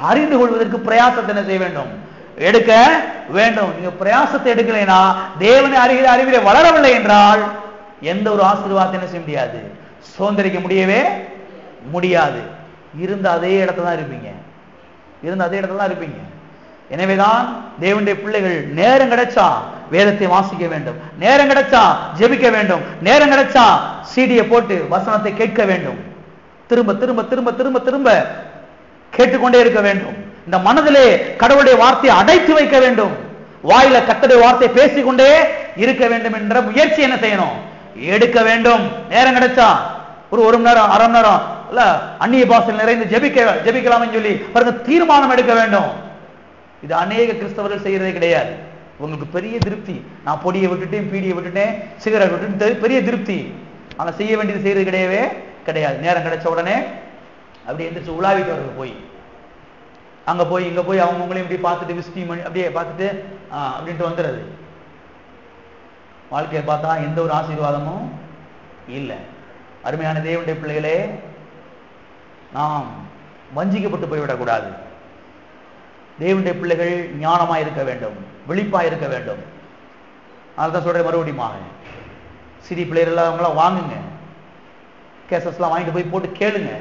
[SPEAKER 1] அறிந்து கொள்வதற்கு பிரயாசத்தை என்ன செய்ய வேண்டும்? எடுக்க வேண்டும். நீங்க பிரயாசத்தை எடுக்கலைனா, தேவனை அறிகிற அறிவிலே வளரவில்லை என்றால் எந்த ஒரு ஆசீர்வாதத்தை என்ன செய்ய முடியாது? சுதந்திரிக்க முடியவே முடியாது. இருந்த அதே இடத்துல தான் இருப்பீங்க, இருந்த அதே இடத்துல தான் இருப்பீங்க. எனவேதான் தேவனுடைய பிள்ளைகள் நேரம் கிடைச்சா வேதத்தை வாசிக்க வேண்டும், நேரம் கிடைச்சா ஜெபிக்க வேண்டும், நேரம் கிடைச்சா சீடியை போட்டு வசனத்தை கேட்க வேண்டும், திரும்ப திரும்ப திரும்ப திரும்ப திரும்ப கேட்டுக்கொண்டே இருக்க வேண்டும். இந்த மனதிலே கடவுளுடைய வார்த்தையை அடைத்து வைக்க வேண்டும், வாயில கர்த்தருடைய வார்த்தை பேசிக்கொண்டே இருக்க வேண்டும் என்ற முயற்சி என்ன செய்யணும்? எடுக்க வேண்டும். நேரம் கிடைச்சா ஒரு மணி நேரம், அரை மணி நேரம் இல்ல அந்நிய பாஷையில் நிறைந்து ஜெபிக்கலாம்னு சொல்லி பாருங்க, தீர்மானம் எடுக்க வேண்டும். இது அநேக கிறிஸ்தவர்கள் செய்யறதே கிடையாது. உங்களுக்கு பெரிய திருப்தி, நான் பொடியை விட்டுட்டேன், பீடியை விட்டுட்டேன், சிகரெட் விட்டுட்டு பெரிய திருப்தி, ஆனா செய்ய வேண்டியது செய்யறது கிடையவே கிடையாது. நேரம் கிடைச்ச உடனே அப்படி எந்திரிச்சு உலாவிட்டு வருது, போய் அங்க போய் இங்க போய் அவங்களையும் இப்படி பார்த்துட்டு விசிட்டி அப்படியே பார்த்துட்டு அப்படின்ட்டு வந்துடுறது. வாழ்க்கையை பார்த்தா எந்த ஒரு ஆசீர்வாதமும் இல்லை. அருமையான தேவனுடைய பிள்ளைகளே, நாம் வஞ்சிக்கப்பட்டு போய்விடக்கூடாது. தேவனுடைய பிள்ளைகள் ஞானமா இருக்க வேண்டும், விழிப்பா இருக்க வேண்டும். அதனால்தான் சொல்றேன் மறுபடியும், சிடி பிள்ளைகள் எல்லாம் வாங்குங்க, கேசஸ் எல்லாம் வாங்கிட்டு போய் போட்டு கேளுங்க.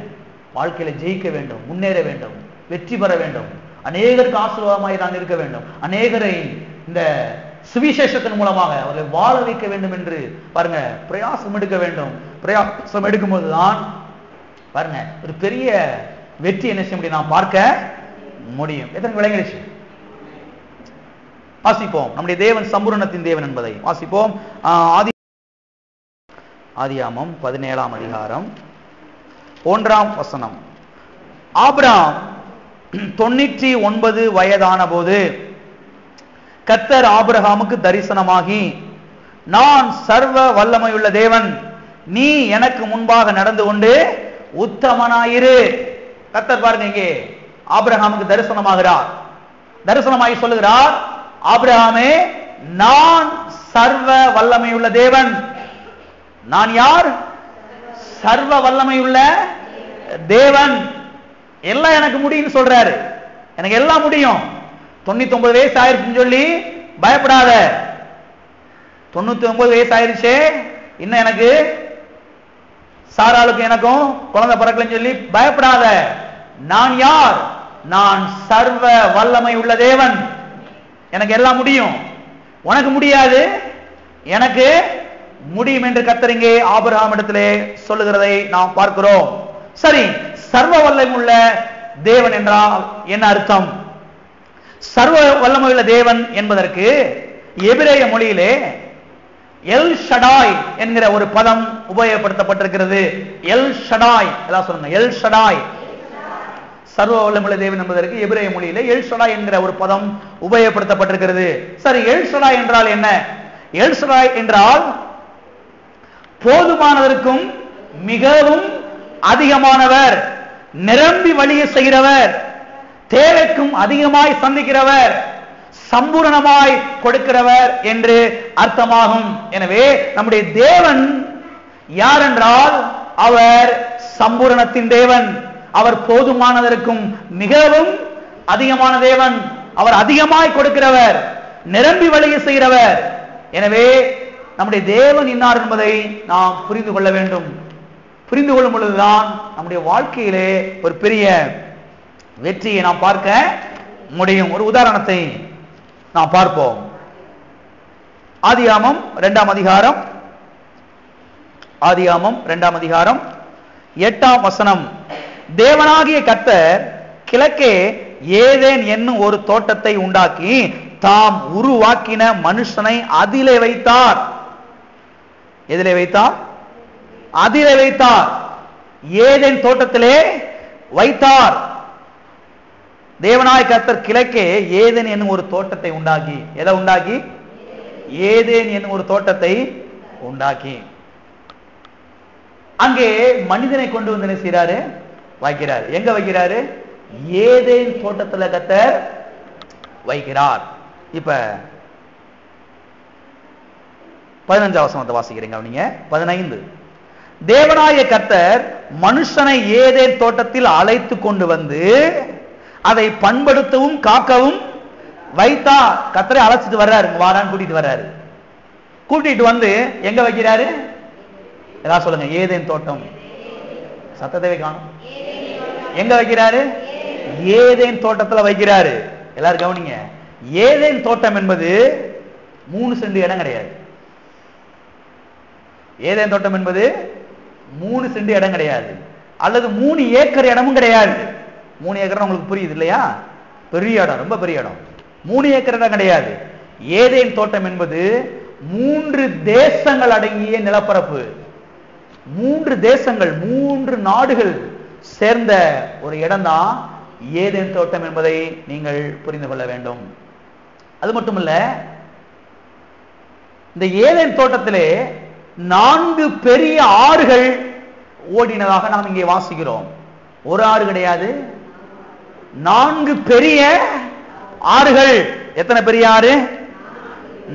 [SPEAKER 1] வாழ்க்கையில ஜெயிக்க வேண்டும், முன்னேற வேண்டும், வெற்றி பெற வேண்டும், அநேகருக்கு ஆசீர்வாதமாய் நான் இருக்க வேண்டும், அநேகரை இந்த சுவிசேஷத்தின் மூலமாக அவர்களை வாழ வைக்க வேண்டும் என்று பாருங்க பிரயாசம் எடுக்க வேண்டும். பிரயாசம் எடுக்கும் போதுதான் பாருங்க ஒரு பெரிய வெற்றி என்ன செய்ய முடியும், நாம் பார்க்க முடியும். எத்தனை விளங்கிடுச்சு? வாசிப்போம். நம்முடைய தேவன் சம்பூரணத்தின் தேவன் என்பதை வாசிப்போம். ஆதியாகமம் 17ஆம் அதிகாரம் 1ஆம் வசனம். ஆபிரகாம் 99 வயதான போது கர்த்தர் ஆபிரகாமுக்கு தரிசனமாகி, நான் சர்வ வல்லமையுள்ள தேவன், நீ எனக்கு முன்பாக நடந்து கொண்டு உத்தமனாயிரு. கர்த்தர் பாருங்க இங்கே ஆபிரகாமுக்கு தரிசனமாகிறார். தரிசனமாகி சொல்லுகிறார், ஆபிரகாமே, நான் சர்வ வல்லமையுள்ள தேவன். நான் யார்? சர்வ வல்லமையுள்ள தேவன். எல்லாம் எனக்கு முடியும்னு சொல்றாரு. எனக்கு எல்லாம் முடியும். 99 வயசு ஆயிருச்சுன்னு சொல்லி பயப்படாத. 99 வயசு ஆயிருச்சே, இன்னும் எனக்கு சாராளுக்கு எனக்கும் குழந்தை பிறக்கலன்னு சொல்லி பயப்படாத. நான் யார்? நான் சர்வ வல்லமை உள்ள தேவன். எனக்கு எல்லாம் முடியும். உனக்கு முடியாது, எனக்கு முடியும் என்று கர்த்தர் இங்கே ஆபிரகாம் இடத்திலே சொல்லுகிறதை நாம் பார்க்கிறோம். சரி, சர்வ வல்லமை உள்ள தேவன் என்றால் என்ன அர்த்தம்? சர்வ வல்லமையுள்ள தேவன் என்பதற்கு எபிரேய மொழியிலே எல் ஷடாய் என்கிற ஒரு பதம் உபயோகப்படுத்தப்பட்டிருக்கிறது. எல் ஷடாய், எல்லாம் சொல்லுங்க, எல் ஷடாய். சர்வ வல்லமையுள்ள தேவன் என்பதற்கு எபிரேய மொழியிலே எல் ஷடாய் என்கிற ஒரு பதம் உபயோகப்படுத்தப்பட்டிருக்கிறது. சரி, எல் ஷடாய் என்றால் என்ன? எல் ஷடாய் என்றால் போதுமானதற்கும் மிகவும் அதிகமானவர், நிரம்பி வழிய செய்கிறவர், தேவைக்கும் அதிகமாய் சந்திக்கிறவர், சம்பூரணமாய் கொடுக்கிறவர் என்று அர்த்தமாகும். எனவே நம்முடைய தேவன் யார் என்றால் அவர் சம்பூரணத்தின் தேவன், அவர் போதுமானதற்கும் மிகவும் அதிகமான தேவன், அவர் அதிகமாய் கொடுக்கிறவர், நிரம்பி வழிய செய்கிறவர். எனவே நம்முடைய தேவன் இன்னார் என்பதை நாம் புரிந்து கொள்ள வேண்டும். புரிந்து கொள்ளும் பொழுதுதான் நம்முடைய வாழ்க்கையிலே ஒரு பெரிய வெற்றியை நாம் பார்க்க முடியும். ஒரு உதாரணத்தை நாம் பார்ப்போம். ஆதியாகமம் 2ஆம் அதிகாரம், ஆதியாகமம் 2ஆம் அதிகாரம் 8ஆம் வசனம். தேவனாகிய கர்த்தர் கிழக்கே ஏதேன் என்னும் ஒரு தோட்டத்தை உண்டாக்கி தாம் உருவாக்கின மனுஷனை அதிலே வைத்தார். எதிலே வைத்தார்? அதிலே வைத்தார். ஏதேன் தோட்டத்திலே வைத்தார். தேவனாய் கர்த்தர் கிழக்கே ஏதேன் என்னும் ஒரு தோட்டத்தை உண்டாக்கி, எதை உண்டாக்கி? ஏதேன் என்னும் ஒரு தோட்டத்தை உண்டாக்கி அங்கே மனிதனை கொண்டு வந்து என்ன செய்யறாரு? வைக்கிறார். எங்க வைக்கிறாரு? ஏதேன் தோட்டத்துல கர்த்தர் வைக்கிறார். இப்ப 15ஆம் வசனத்தை வாசிக்கிறீங்க நீங்க. 15. தேவனாய கர்த்தர் மனுஷனை ஏதேன் தோட்டத்தில் அழைத்து கொண்டு வந்து அதை பண்படுத்தவும் காக்கவும் வைத்தார். கர்த்தரை அழைச்சிட்டு வர்றாரு, வாரான்னு கூட்டிட்டு வர்றாரு. கூட்டிட்டு வந்து எங்க வைக்கிறாரு? ஏதாவது சொல்லுங்க. ஏதேன் தோட்டம். சத்தத்தை காணும். எங்க வைக்கிறாரு? ஏதேன் தோட்டத்துல வைக்கிறாரு. எல்லாரும் கவனிங்க. ஏதேன் தோட்டம் என்பது 3 சென்ட் இடம் கிடையாது. ஏதேன் தோட்டம் என்பது 3 சென்ட் இடம் கிடையாது, அல்லது 3 ஏக்கர் இடமும் கிடையாது. 3 ஏக்கர் உங்களுக்கு புரியுது இல்லையா? பெரிய இடம், ரொம்ப பெரிய இடம். 3 ஏக்கர் இடம் கிடையாது. ஏதேன் தோட்டம் என்பது 3 தேசங்கள் அடங்கிய நிலப்பரப்பு. 3 தேசங்கள், 3 நாடுகள் சேர்ந்த ஒரு இடம் தான் ஏதேன் தோட்டம் என்பதை நீங்கள் புரிந்து கொள்ள வேண்டும். அது மட்டுமல்ல, இந்த ஏதேன் தோட்டத்திலே 4 பெரிய ஆறுகள் ஓடினதாக நாம் இங்கே வாசிக்கிறோம். ஒரு ஆறு கிடையாது, 4 பெரிய ஆறுகள். எத்தனை பெரிய ஆறு?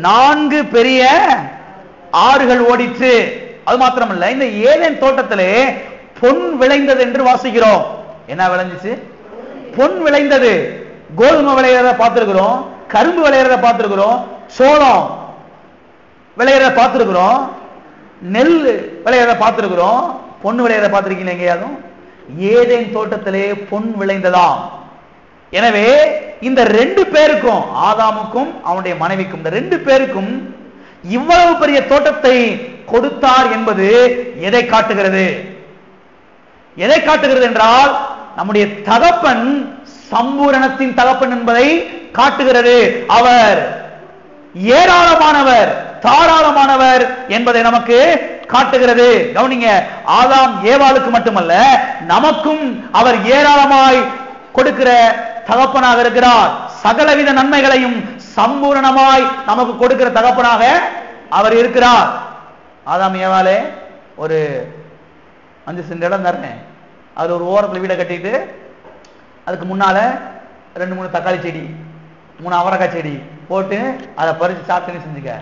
[SPEAKER 1] 4 பெரிய ஆறுகள் ஓடிச்சு. அது மாத்திரமல்ல, இந்த ஏதேன் தோட்டத்திலே பொன் விளைந்தது என்று வாசிக்கிறோம். என்ன விளைஞ்சிச்சு? பொன் விளைந்தது. கோதுமை விளையிறத பார்த்திருக்கிறோம், கரும்பு விளையிறத பார்த்திருக்கிறோம், சோளம் விளையிறத பார்த்திருக்கிறோம், நெல் விளையிறத பார்த்திருக்கிறோம். பொன் விளையிறத பார்த்திருக்கீங்க எங்கேயாவது? ஏதேன் தோட்டத்திலே பொன் விளைந்ததாம். எனவே இந்த 2 பேருக்கும், ஆதாமுக்கும் அவனுடைய மனைவிக்கும், இந்த 2 பேருக்கும் இவ்வளவு பெரிய தோட்டத்தை கொடுத்தார் என்பது எதை காட்டுகிறது? எதை காட்டுகிறது என்றால், நம்முடைய தகப்பன் சம்பூரணத்தின் தகப்பன் என்பதை காட்டுகிறது. அவர் ஏராளமானவர், தாராளமானவர் என்பதை நமக்கு காட்டுகிறது. கவனிங்க, ஆதாம் ஏவாளுக்கு மட்டுமல்ல, நமக்கும் அவர் ஏராளமாய் கொடுக்கிற தகப்பனாக இருக்கிறார். சகலவித நன்மைகளையும் சம்பூரணமாய் நமக்கு கொடுக்கிற தகப்பனாக அவர் இருக்கிறார். ஆதாம் ஏவாளே ஒரு 5 சென்ட் இடம் தரேன், அது ஒரு ஓரத்தில் வீடை கட்டிட்டு அதுக்கு முன்னால 2-3 தக்காளி செடி, 3 அவரக்காய் செடி போட்டு அதை பறிச்சு சாப்பிட்டுன்னு செஞ்சுக்க,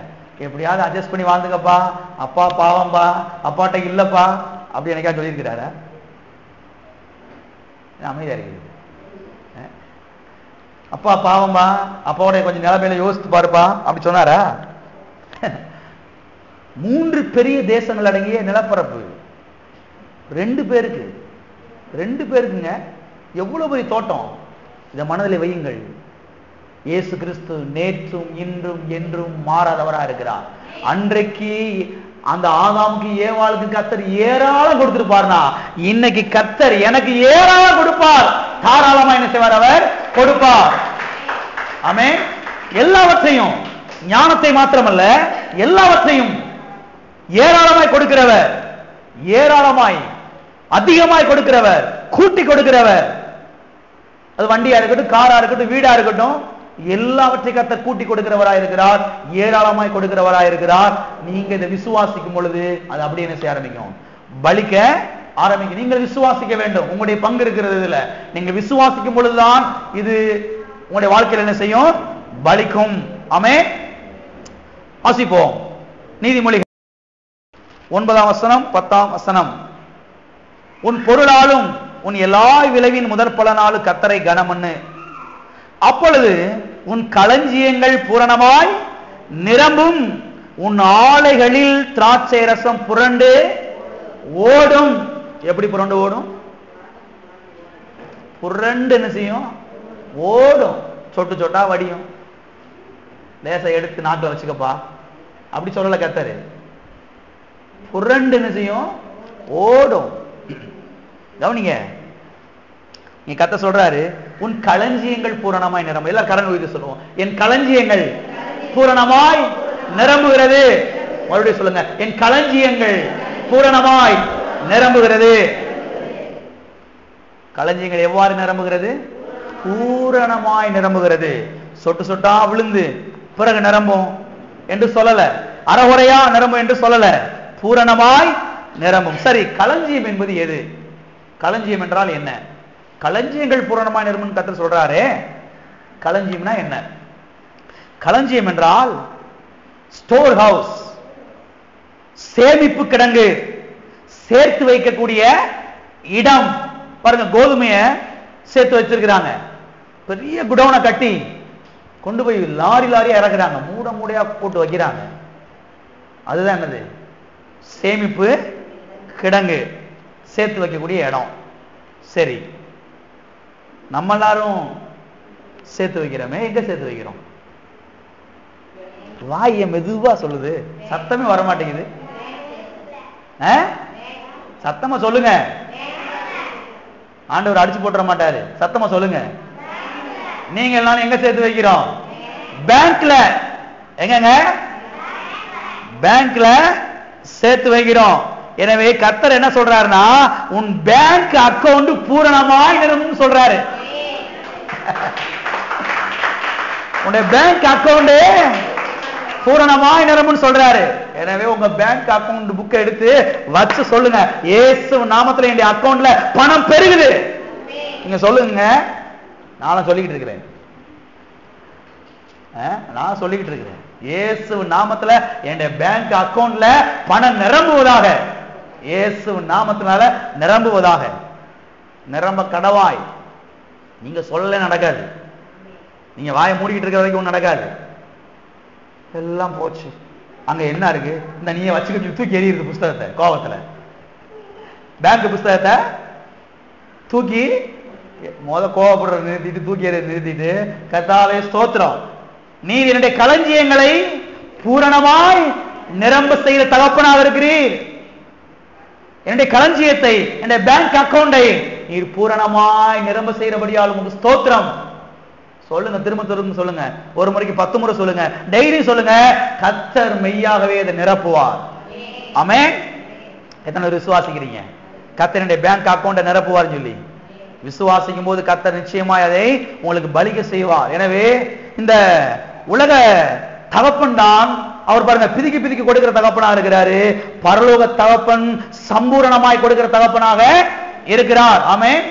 [SPEAKER 1] எப்படியாவது அட்ஜஸ்ட் பண்ணி வாழ்ந்துக்கப்பா, அப்பா பாவம்பா, அப்பாட்ட இல்லப்பா அப்படி எனக்கா சொல்லியிருக்கிறாரா? அமைதியா இருக்குது. அப்பா பாவம்பா, அப்பாவோட கொஞ்சம் நிலைமையில யோசித்து பாருப்பா அப்படி சொன்னாரா? 3 பெரிய தேசங்கள் அடங்கிய நிலப்பரப்பு 2 பேருக்குங்க. எவ்வளவு பெரிய தோட்டம்! இதை மனதில் வையுங்கள். இயேசு கிறிஸ்து நேற்றும் இன்றும் என்றும் மாறாதவரா இருக்கிறார். அன்றைக்கு அந்த ஆதாமுக்கு ஏவாளுக்கு கர்த்தர் ஏராளம் கொடுத்திருப்பார்னா, இன்னைக்கு கர்த்தர் எனக்கு ஏராளம் கொடுப்பார். தாராளமா என்ன செய்வார்? அவர் கொடுப்பார். ஆமென். எல்லாவற்றையும், ஞானத்தை மாத்திரமல்ல எல்லாவற்றையும் ஏராளமாய் கொடுக்கிறவர், ஏராளமாய் அதிகமாய் கொடுக்கிறவர், கூட்டி கொடுக்கிறவர். அது வண்டியா இருக்கட்டும், காரா இருக்கட்டும், வீடா இருக்கட்டும், எல்லாவற்றையும் கர்த்தர் கூட்டி கொடுக்கிறவராய் இருக்கிறார், ஏராளமாய் கொடுக்கிறவராய் இருக்கிறார். நீங்க இதை விசுவாசிக்கும் பொழுது அது அப்படியே என்ன செய்ய ஆரம்பிக்கும்? பலிக்க ஆரம்பிக்கும். நீங்கள் விசுவாசிக்க வேண்டும். உங்களுடைய பங்கு இருக்கிறது இதுல. நீங்க விசுவாசிக்கும் பொழுதுதான் இது உங்களுடைய வாழ்க்கையில் என்ன செய்யும்? பலிக்கும். ஆமென். வாசிப்போம் நீதிமொழிகள் 9ஆம் வசனம் 10ஆம் வசனம். உன் பொருளாலும் உன் எல்லா விளைவின் முதற் பலனாலும் கர்த்தரை கனமண்ணு. அப்பொழுது உன் களஞ்சியங்கள் பூரணமாய் நிரம்பும், உன் ஆலைகளில் திராட்சை ரசம் புரண்டு ஓடும். எப்படி புரண்டு ஓடும்? புரண்டு என்ன செய்யும்? ஓடும். சொட்டு சொட்டா வடியும். லேசா எடுத்து நாட்டில் வச்சுக்கப்பா அப்படி சொல்லல கர்த்தர். புரண்டு என்ன செய்யும்? ஓடும். கவனிங்க, நீ கர்த்தர் சொல்றாரு, உன் களஞ்சியங்கள் பூரணமாய் நிரம்பும். எல்லாரும் கரண்ட் ஊதி சொல்லுவோம், என் களஞ்சியங்கள் பூரணமாய் நிரம்புகிறது. மறுபடியும் சொல்லுங்க, என் களஞ்சியங்கள் பூரணமாய் நிரம்புகிறது. களஞ்சியங்கள் எவ்வாறு நிரம்புகிறது? பூரணமாய் நிரம்புகிறது. சொட்டு சொட்டா விழுந்து பிறகு நிரம்பும் என்று சொல்லல, அறகுறையா நிரம்பும் என்று சொல்லல, பூரணமாய் நிரம்பும். சரி, களஞ்சியம் என்பது எது? களஞ்சியம் என்றால் என்ன? களஞ்சியங்கள் பூரணமாய் நிரம்பும் கர்த்தர் சொல்றாரே, களஞ்சியம்னா என்ன? களஞ்சியம் என்றால் ஸ்டோர் ஹவுஸ், சேமிப்பு கிடங்கு, சேர்த்து வைக்கக்கூடிய இடம். பாருங்க, கோதுமையை சேர்த்து வச்சிருக்கிறாங்க, பெரிய குடோனை கட்டி கொண்டு போய் லாரி லாரியா இறக்குறாங்க, மூட மூடையா போட்டு வைக்கிறாங்க. அதுதான் என்னது? சேமிப்பு கிடங்கு, சேர்த்து வைக்கக்கூடிய இடம். சரி, நம்ம எல்லாரும் சேர்த்து வைக்கிறோமே, எங்க சேர்த்து வைக்கிறோம்? வாய மெதுவா சொல்லுது, சத்தமே வரமாட்டேங்குது. சத்தமா சொல்லுங்க. ஆண்டவர் அடிச்சு போட்டுற மாட்டாரு, சத்தமா சொல்லுங்க. நீங்க எல்லாம் எங்க சேர்த்து வைக்கிறோம்? பேங்க்ல. எங்கங்க? பேங்க்ல சேர்த்து வைக்கிறோம். எனவே கர்த்தர் என்ன சொல்றாருன்னா, உன் பேங்க் அக்கவுண்ட் பூரணமாய் நிரம்பும் சொல்றாரு. உன்னுடைய பேங்க் அக்கவுண்ட் பூரணமாய் நிரம்பும் சொல்றாரு. எனவே உங்க பேங்க் அக்கவுண்ட் புக்கை எடுத்து வச்சு சொல்லுங்க, இயேசு நாமத்துல என்னுடைய அக்கவுண்ட்ல பணம் பெருகுது. நீங்க சொல்லுங்க. நான் சொல்லிக்கிட்டு இருக்கிறேன், நான் சொல்லிக்கிட்டு இருக்கிறேன், இயேசு நாமத்துல என்னுடைய பேங்க் அக்கவுண்ட்ல பணம் நிரம்புவதாக, இயேசு நாமத்தினால நிரம்புவதாக. நிரம்ப கடவாய். நீங்க சொல்ல நடக்காது, நீங்க வாயை மூடிக்கிட்டு இருக்கிற வரைக்கும் நடக்காது. எல்லாம் போச்சு. அங்க என்ன இருக்கு? இந்த நீங்க வச்சுக்கிட்டு தூக்கி எறியுது புஸ்தகத்தை கோபத்துல. பேங்க் புஸ்தகத்தை தூக்கி கோபப்படுற நிறுத்திட்டு, தூக்கி எறிய நிறுத்திட்டு, கர்த்தாவே ஸ்தோத்திரம், நீர் என்னுடைய களஞ்சியங்களை பூரணமாய் நிரம்ப செய்கிற தகப்பனாக இருக்கிறீர். என்னுடைய களஞ்சியத்தை, என்னுடைய பேங்க் அக்கவுண்டை நீர் பூரணமாய் நிரம்ப செய்கிறபடியால் உங்களுக்கு ஸ்தோத்திரம். சொல்லுங்க, திரும்ப திரும்ப சொல்லுங்க, ஒரு முறைக்கு 10 முறை சொல்லுங்க, டெய்லி சொல்லுங்க. கர்த்தர் மெய்யாகவே அதை நிரப்புவார். ஆமென். எத்தனை பேர் விசுவாசிக்கிறீங்க கர்த்தருடைய பேங்க் அக்கவுண்டை நிரப்புவார் சொல்லி? விசுவாசிக்கும் போது கர்த்தர் நிச்சயமாய் அதை உங்களுக்கு பலிக்க செய்வார். எனவே இந்த உலக தகப்பன் தான் அவர் பாருங்க, பிதிக்கி பிதிக்கி கொடுக்கிற தகப்பனாக இருக்கிறாரு. பரலோக தகப்பன் சம்பூரணமாய் கொடுக்கிற தகப்பனாக இருக்கிறார். ஆமென்.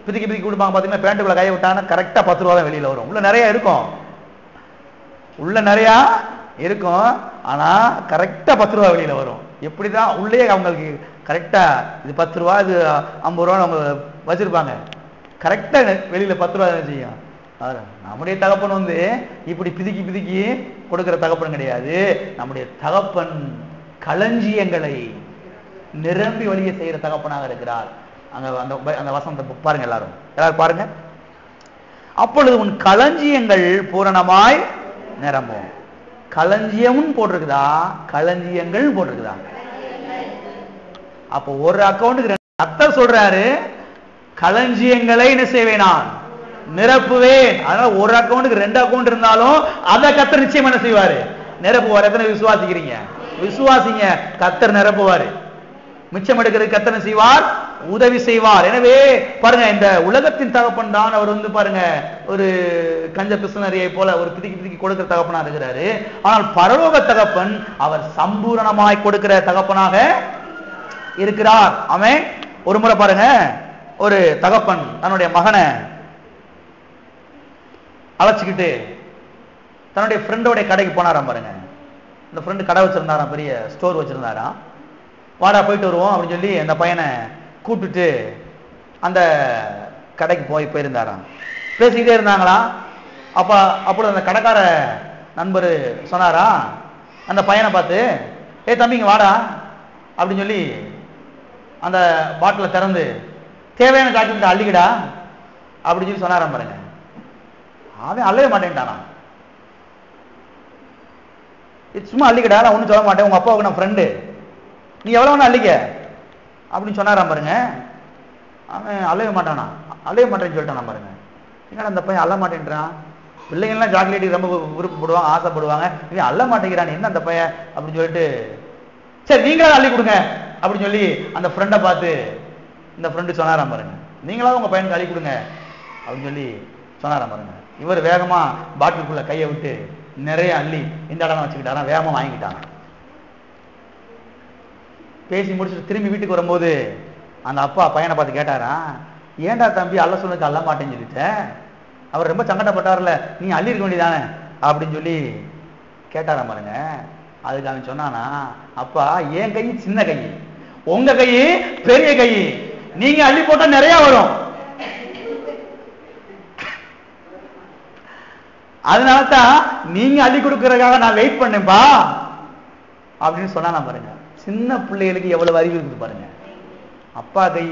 [SPEAKER 1] பிதிக்கி பிதிக்கி கொடுப்பாங்க பாத்தீங்கன்னா, பேண்ட்டுக்குள்ள கையை விட்டாங்கன்னா கரெக்டா 10 ரூபா தான் வெளியில வரும். உள்ள நிறைய இருக்கும், உள்ள நிறைய இருக்கும், ஆனா கரெக்டா 10 ரூபா வெளியில வரும். எப்படிதான் உள்ளே அவங்களுக்கு கரெக்டா இது 10 ரூபா, இது 50 ரூபா அவங்க வச்சிருப்பாங்க. கரெக்டா வெளியில 10 ரூபா செய்யும். நம்முடைய தகப்பன் வந்து இப்படி பிதுக்கி பிதுக்கி கொடுக்கிற தகப்பன் கிடையாது. நம்முடைய தகப்பன் களஞ்சியங்களை நிரம்பி வழிய செய்யற தகப்பனாக இருக்கிறார். அங்க அந்த வசனத்தை பாருங்க, எல்லாரும் பாருங்க. அப்பொழுது உன் களஞ்சியங்கள் பூரணமாய் நிரம்பும். களஞ்சியமும் போட்டிருக்குதா, களஞ்சியங்கள் போட்டிருக்குதா? அப்போ ஒரு அக்கௌண்ட்டுக்கு கர்த்தர் சொல்றாரு, களஞ்சியங்களை என்ன செய்வேன் நான் நிரப்புவேன். அதனால ஒரு அக்கௌண்ட்டுக்கு 2 அக்கௌண்ட் இருந்தாலும் அதை கர்த்தர் நிச்சயம் என்ன செய்வாரு? நிரப்புவார். எத்தனை விசுவாசிக்கிறீங்க? விசுவாசிங்க, கர்த்தர் நிரப்புவாரு. மிச்சம் எடுக்கிறது கர்த்தர் செய்வார், உதவி செய்வார். எனவே பாருங்க, இந்த உலகத்தின் தகப்பன் தான் அவர் பாருங்க ஒரு கஞ்ச பிசுனரியை போல ஒரு பிதிக்கி கொடுக்கிற தகப்பனா இருக்கிறாரு. ஆனால் பரலோக தகப்பன் அவர் சம்பூரணமாய் கொடுக்கிற தகப்பனாக இருக்கிறார். ஆமென். ஒரு முறை பாருங்க, ஒரு தகப்பன் தன்னுடைய மகனை அழைச்சிக்கிட்டு தன்னுடைய ஃப்ரெண்டோட கடைக்கு போனாராம். பாருங்க, இந்த ஃப்ரெண்டு கடை வச்சிருந்தாராம், பெரிய ஸ்டோர் வச்சிருந்தாராம். வாடா போயிட்டு வருவோம் அப்படின்னு சொல்லி அந்த பையனை கூப்பிட்டுட்டு அந்த கடைக்கு போயிருந்தாராம். பேசிக்கிட்டே இருந்தாங்களா. அப்பொழுது அந்த கடைக்கார நண்பர் சொன்னாரா அந்த பையனை பார்த்து, தம்பிங்க வாடா அப்படின்னு சொல்லி அந்த பாட்டில திறந்து தேவையான காய்ச்சி அள்ளிக்கடா அப்படின்னு சொல்லி சொன்னாராம். பாருங்க, அவன் அள்ளவே மாட்டேன்ட்டானா. சும்மா அள்ளிக்கடா, நான் ஒன்றும் சொல்ல மாட்டேன், உங்க அப்பாவுக்கு நான் ஃப்ரெண்டு, நீ எவ்வளவு வேணா அள்ளிக்க அப்படின்னு சொன்னாராம். பாருங்க, அவன் அள்ளவே மாட்டானா, அள்ளவே மாட்டேன்னு சொல்லிட்டான். பாருங்க, என்னடா அந்த பையன் அள்ள மாட்டேன்றான், பிள்ளைங்கள்லாம் சாக்லேட்டுக்கு ரொம்ப விருப்பப்படுவாங்க, ஆசைப்படுவாங்க, இவன் அள்ள மாட்டேங்கிறான், என்ன அந்த பையன் அப்படின்னு சொல்லிட்டு, சரி நீங்களா அள்ளி கொடுங்க அப்படின்னு சொல்லி அந்த ஃப்ரெண்டை பார்த்து இந்த ஃப்ரெண்டு சொன்னாராம். பாருங்க, நீங்களாவது உங்க பையனுக்கு அள்ளி கொடுங்க அப்படின்னு சொல்லி சொன்னாராம். பாருங்க, இவர் வேகமா பாட்டிலுக்குள்ள கையை விட்டு நிறைய அள்ளி இந்த இடம் வச்சுக்கிட்டாராம், வேகமா வாங்கிட்டாங்க. பேசி முடிச்சுட்டு திரும்பி வீட்டுக்கு வரும்போது அந்த அப்பா பையனை பார்த்து கேட்டாரா, ஏன்டா தம்பி அள்ள சொன்னதுக்கு அள்ள மாட்டேன்னு சொல்லிட்டேன். அவர் ரொம்ப சங்கடப்பட்டார்ல, நீ அள்ளி இருக்க வேண்டியதானே அப்படின்னு சொல்லி கேட்டாராம். பாருங்க, அதுக்கு அவன் சொன்னானா, அப்பா என் கை சின்ன கை, உங்க கை பெரிய கை, நீங்க அள்ளி போட்டா நிறைய வரும், அதனாலதான் நீங்க அள்ளி கொடுக்கறதுக்காக நான் வெயிட் பண்ணேன்பா அப்படின்னு சொன்னா. பாருங்க, சின்ன பிள்ளைகளுக்கு எவ்வளவு அறிவு இருக்குது பாருங்க. அப்பா கை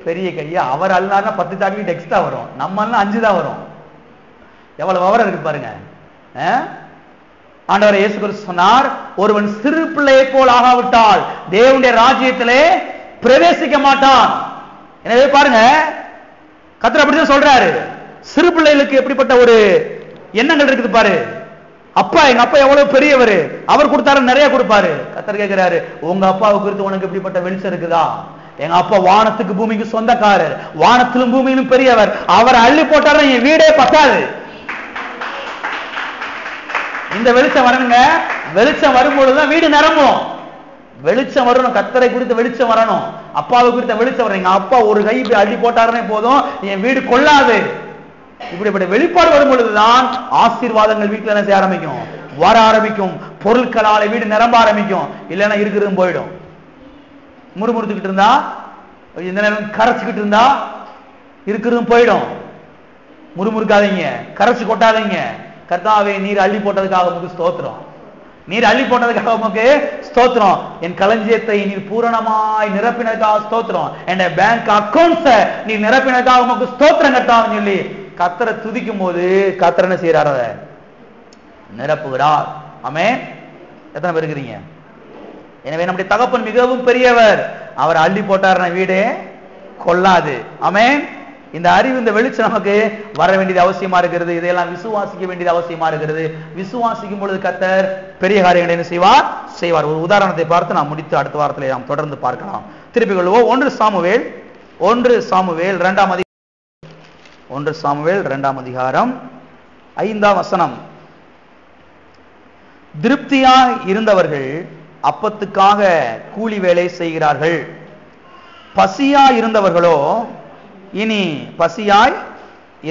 [SPEAKER 1] பெரிய கையை, அவர் அல்லாருன்னா 10 சாக்லேட் எக்ஸ்ட்ரா வரும், நம்ம 5 தான் வரும். எவ்வளவு விவரம் இருக்கு பாருங்க. ஆண்டவர் இயேசு கிறிஸ்து சொன்னார், ஒருவன் சிறு பிள்ளையை போல் ஆகாவிட்டால் தேவனுடைய ராஜ்யத்திலே பிரவேசிக்க மாட்டான். எனவே பாருங்க, கர்த்தர் அப்படிதான் சொல்றாரு. சிறு பிள்ளைகளுக்கு எப்படிப்பட்ட ஒரு எண்ணங்கள் இருக்குது பாரு. அப்பா, எங்க அப்பா எவ்வளவு பெரியவர், அவர் கொடுத்தாரு நிறைய கொடுப்பாரு. கர்த்தர் கேட்கிறாரு, உங்க அப்பாவுக்கு குறித்து உனக்கு எப்படிப்பட்ட வெளிச்சம் இருக்குதா? எங்க அப்பா வானத்துக்கு பூமிக்கு சொந்தக்காரர், வானத்திலும் பூமியிலும் பெரியவர், அவர் அள்ளி போட்டாரு என் வீடே பத்தாது. இந்த வெளிச்சம் வரணுங்க. வெளிச்சம் வரும்பொழுதுதான் வீடு நிரம்பும். வெளிச்சம் வரணும், கர்த்தரை குறித்த வெளிச்சம் வரணும், அப்பாவை குறித்த வெளிச்சம் வரணும். எங்க அப்பா ஒரு கை அள்ளி போட்டாருன்னே போதும், என் வீடு கொள்ளாது. இப்படிப்பட்ட வெளிப்பாடு வரும் பொழுதுதான் ஆசீர்வாதங்கள் வீட்டுல என்ன செய்ய ஆரம்பிக்கும், வர ஆரம்பிக்கும். பொருட்களால வீடு நிரம்ப ஆரம்பிக்கும். இல்லைன்னா இருக்கிறதும் போயிடும். முறுமுறுத்துக்கிட்டு இருந்தா, இந்த நேரம் கரைச்சுக்கிட்டு இருந்தா இருக்கிறதும் போயிடும். முறுமுறுக்காதீங்க, கரைச்சு கொட்டாதீங்க. கர்த்தாவே, நீர் அள்ளி போட்டதுக்காக உமக்கு ஸ்தோத்திரம், நீர் அள்ளி போட்டதுக்காக உமக்கு ஸ்தோத்திரம், என் களஞ்சியத்தை நீர் பூரணமாய் நிரப்பினதுக்காக ஸ்தோத்திரம், என் பேங்க் அக்கௌண்ட்ஸை நீர் நிரப்பினதுக்காக உமக்கு ஸ்தோத்திரம் கர்த்தாவே சொல்லி கர்த்தரை துதிக்கும் போது கர்த்தர் என்ன செய்யறார், அதை நிரப்புகிறார். ஆமென். எத்தனை பேர் இருக்கிறீங்க? எனவே நம்முடைய தகப்பன் மிகவும் பெரியவர், அவர் அள்ளி போட்டார் வீடே கொள்ளாது. ஆமென். இந்த அறிவு, இந்த வெளிச்சம் நமக்கு வர வேண்டியது அவசியமா இருக்கிறது. இதையெல்லாம் விசுவாசிக்க வேண்டியது அவசியமா இருக்கிறது. விசுவாசிக்கும் பொழுது கர்த்தர் பெரிய காரியங்களை என்ன செய்வார். ஒரு உதாரணத்தை பார்த்து நாம் முடித்து அடுத்த வாரத்தில் நாம் தொடர்ந்து பார்க்கலாம். திருப்பிக் கொள்வோம். 1 சாமுவேல் 2 அதிகாரம் 5ஆம் வசனம். திருப்தியாய் இருந்தவர்கள் அப்பத்துக்காக கூலி வேலை செய்கிறார்கள், பசியாய் இருந்தவர்களோ இனி பசியாய்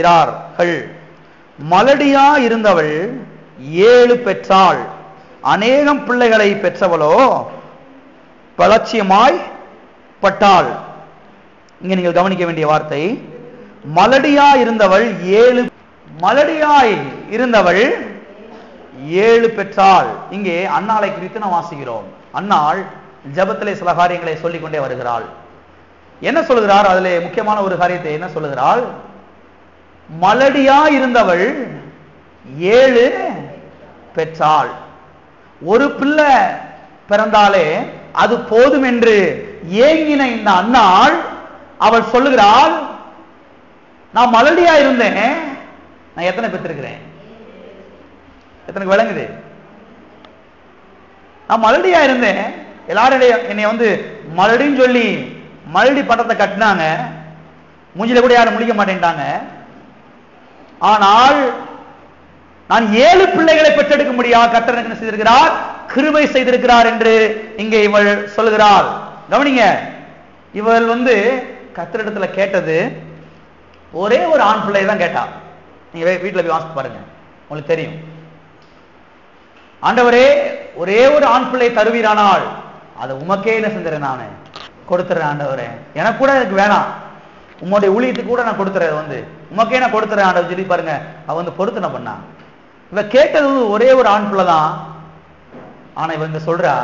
[SPEAKER 1] இரார்கள். மலடியாய் இருந்தவள் 7 பெற்றாள், அநேகம் பிள்ளைகளை பெற்றவளோ பலட்சியமாய் பட்டாள். இங்க நீங்கள் கவனிக்க வேண்டிய வார்த்தை, மலடியாய் இருந்தவள் 7 பெற்றாள். இங்கே அன்னாளை குறித்து நாம் வாசிக்கிறோம். அன்னாள் ஜெபத்திலே சில காரியங்களை சொல்லிக் கொண்டே வருகிறாள். என்ன சொல்லுகிறார்? அதிலே முக்கியமான ஒரு காரியத்தை என்ன சொல்லுகிறாள்? மலடியாய் இருந்தவள் 7 பெற்றாள். ஒரு பிள்ளை பிறந்தாலே அது போதும் என்று ஏங்கின இந்த அன்னாள் அவள் சொல்லுகிறாள், நான் மலடியா இருந்தேன், நான் எத்தனை பெற்றிருக்கிறேன்? எத்தனைக்கு விளங்குது? நான் மலடியா இருந்தேன், எல்லாரும் என்னை மலடின்னு சொல்லி மலடி பட்டத்தை கட்டினாங்க, மூஞ்சில கூட யாரும் முடிக்க மாட்டேன்ட்டாங்க. ஆனால் நான் 7 பிள்ளைகளை பெற்றெடுக்க முடியாது கர்த்தர் என்ன செய்திருக்கிறார்? கிருபை செய்திருக்கிறார் என்று இங்கே இவள் சொல்லுகிறாள். கவனிங்க, இவள் கர்த்தரிடத்துல கேட்டது ஒரே ஒரு ஆண் பிள்ளை தான் கேட்டா. நீங்க வீட்டுல போய் வாசித்து பாருங்க, உங்களுக்கு தெரியும். ஆண்டவரே, ஒரே ஒரு ஆண் பிள்ளை தருவீரானால் அதை உமக்கே என்ன செஞ்சிடறேன், நான் கொடுத்துறேன் ஆண்டவரே, எனக்கு கூட எனக்கு வேணாம், உங்களுடைய ஊழியத்துக்கு கூட நான் கொடுத்துறேன், உமக்கே நான் கொடுத்துறேன் ஆண்டவர் சொல்லி பாருங்க. அவ பொருத்தனை பண்ணா. இவ கேட்டது ஒரே ஒரு ஆண் பிள்ளை தான். ஆனா இவங்க சொல்றா,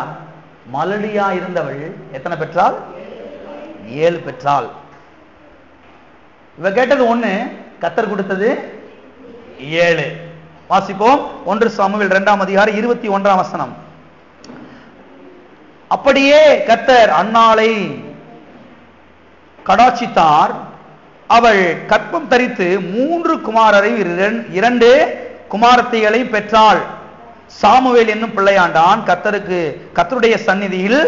[SPEAKER 1] மலடியா இருந்தவள் எத்தனை பெற்றாள்? 7 பெற்றாள். இவ கேட்டது 1, கர்த்தர் கொடுத்தது 7. வாசிப்போம். 1 சாமுவேல் 2ஆம் அதிகாரம் 21ஆம் வசனம். அப்படியே கர்த்தர் அன்னாளை கடாட்சித்தார். அவள் கற்பம் தரித்து 3 குமாரரை 2 குமாரத்திகளை பெற்றாள். சாமுவேல் என்னும் பிள்ளையாண்டான், கர்த்தருடைய சந்நிதியில்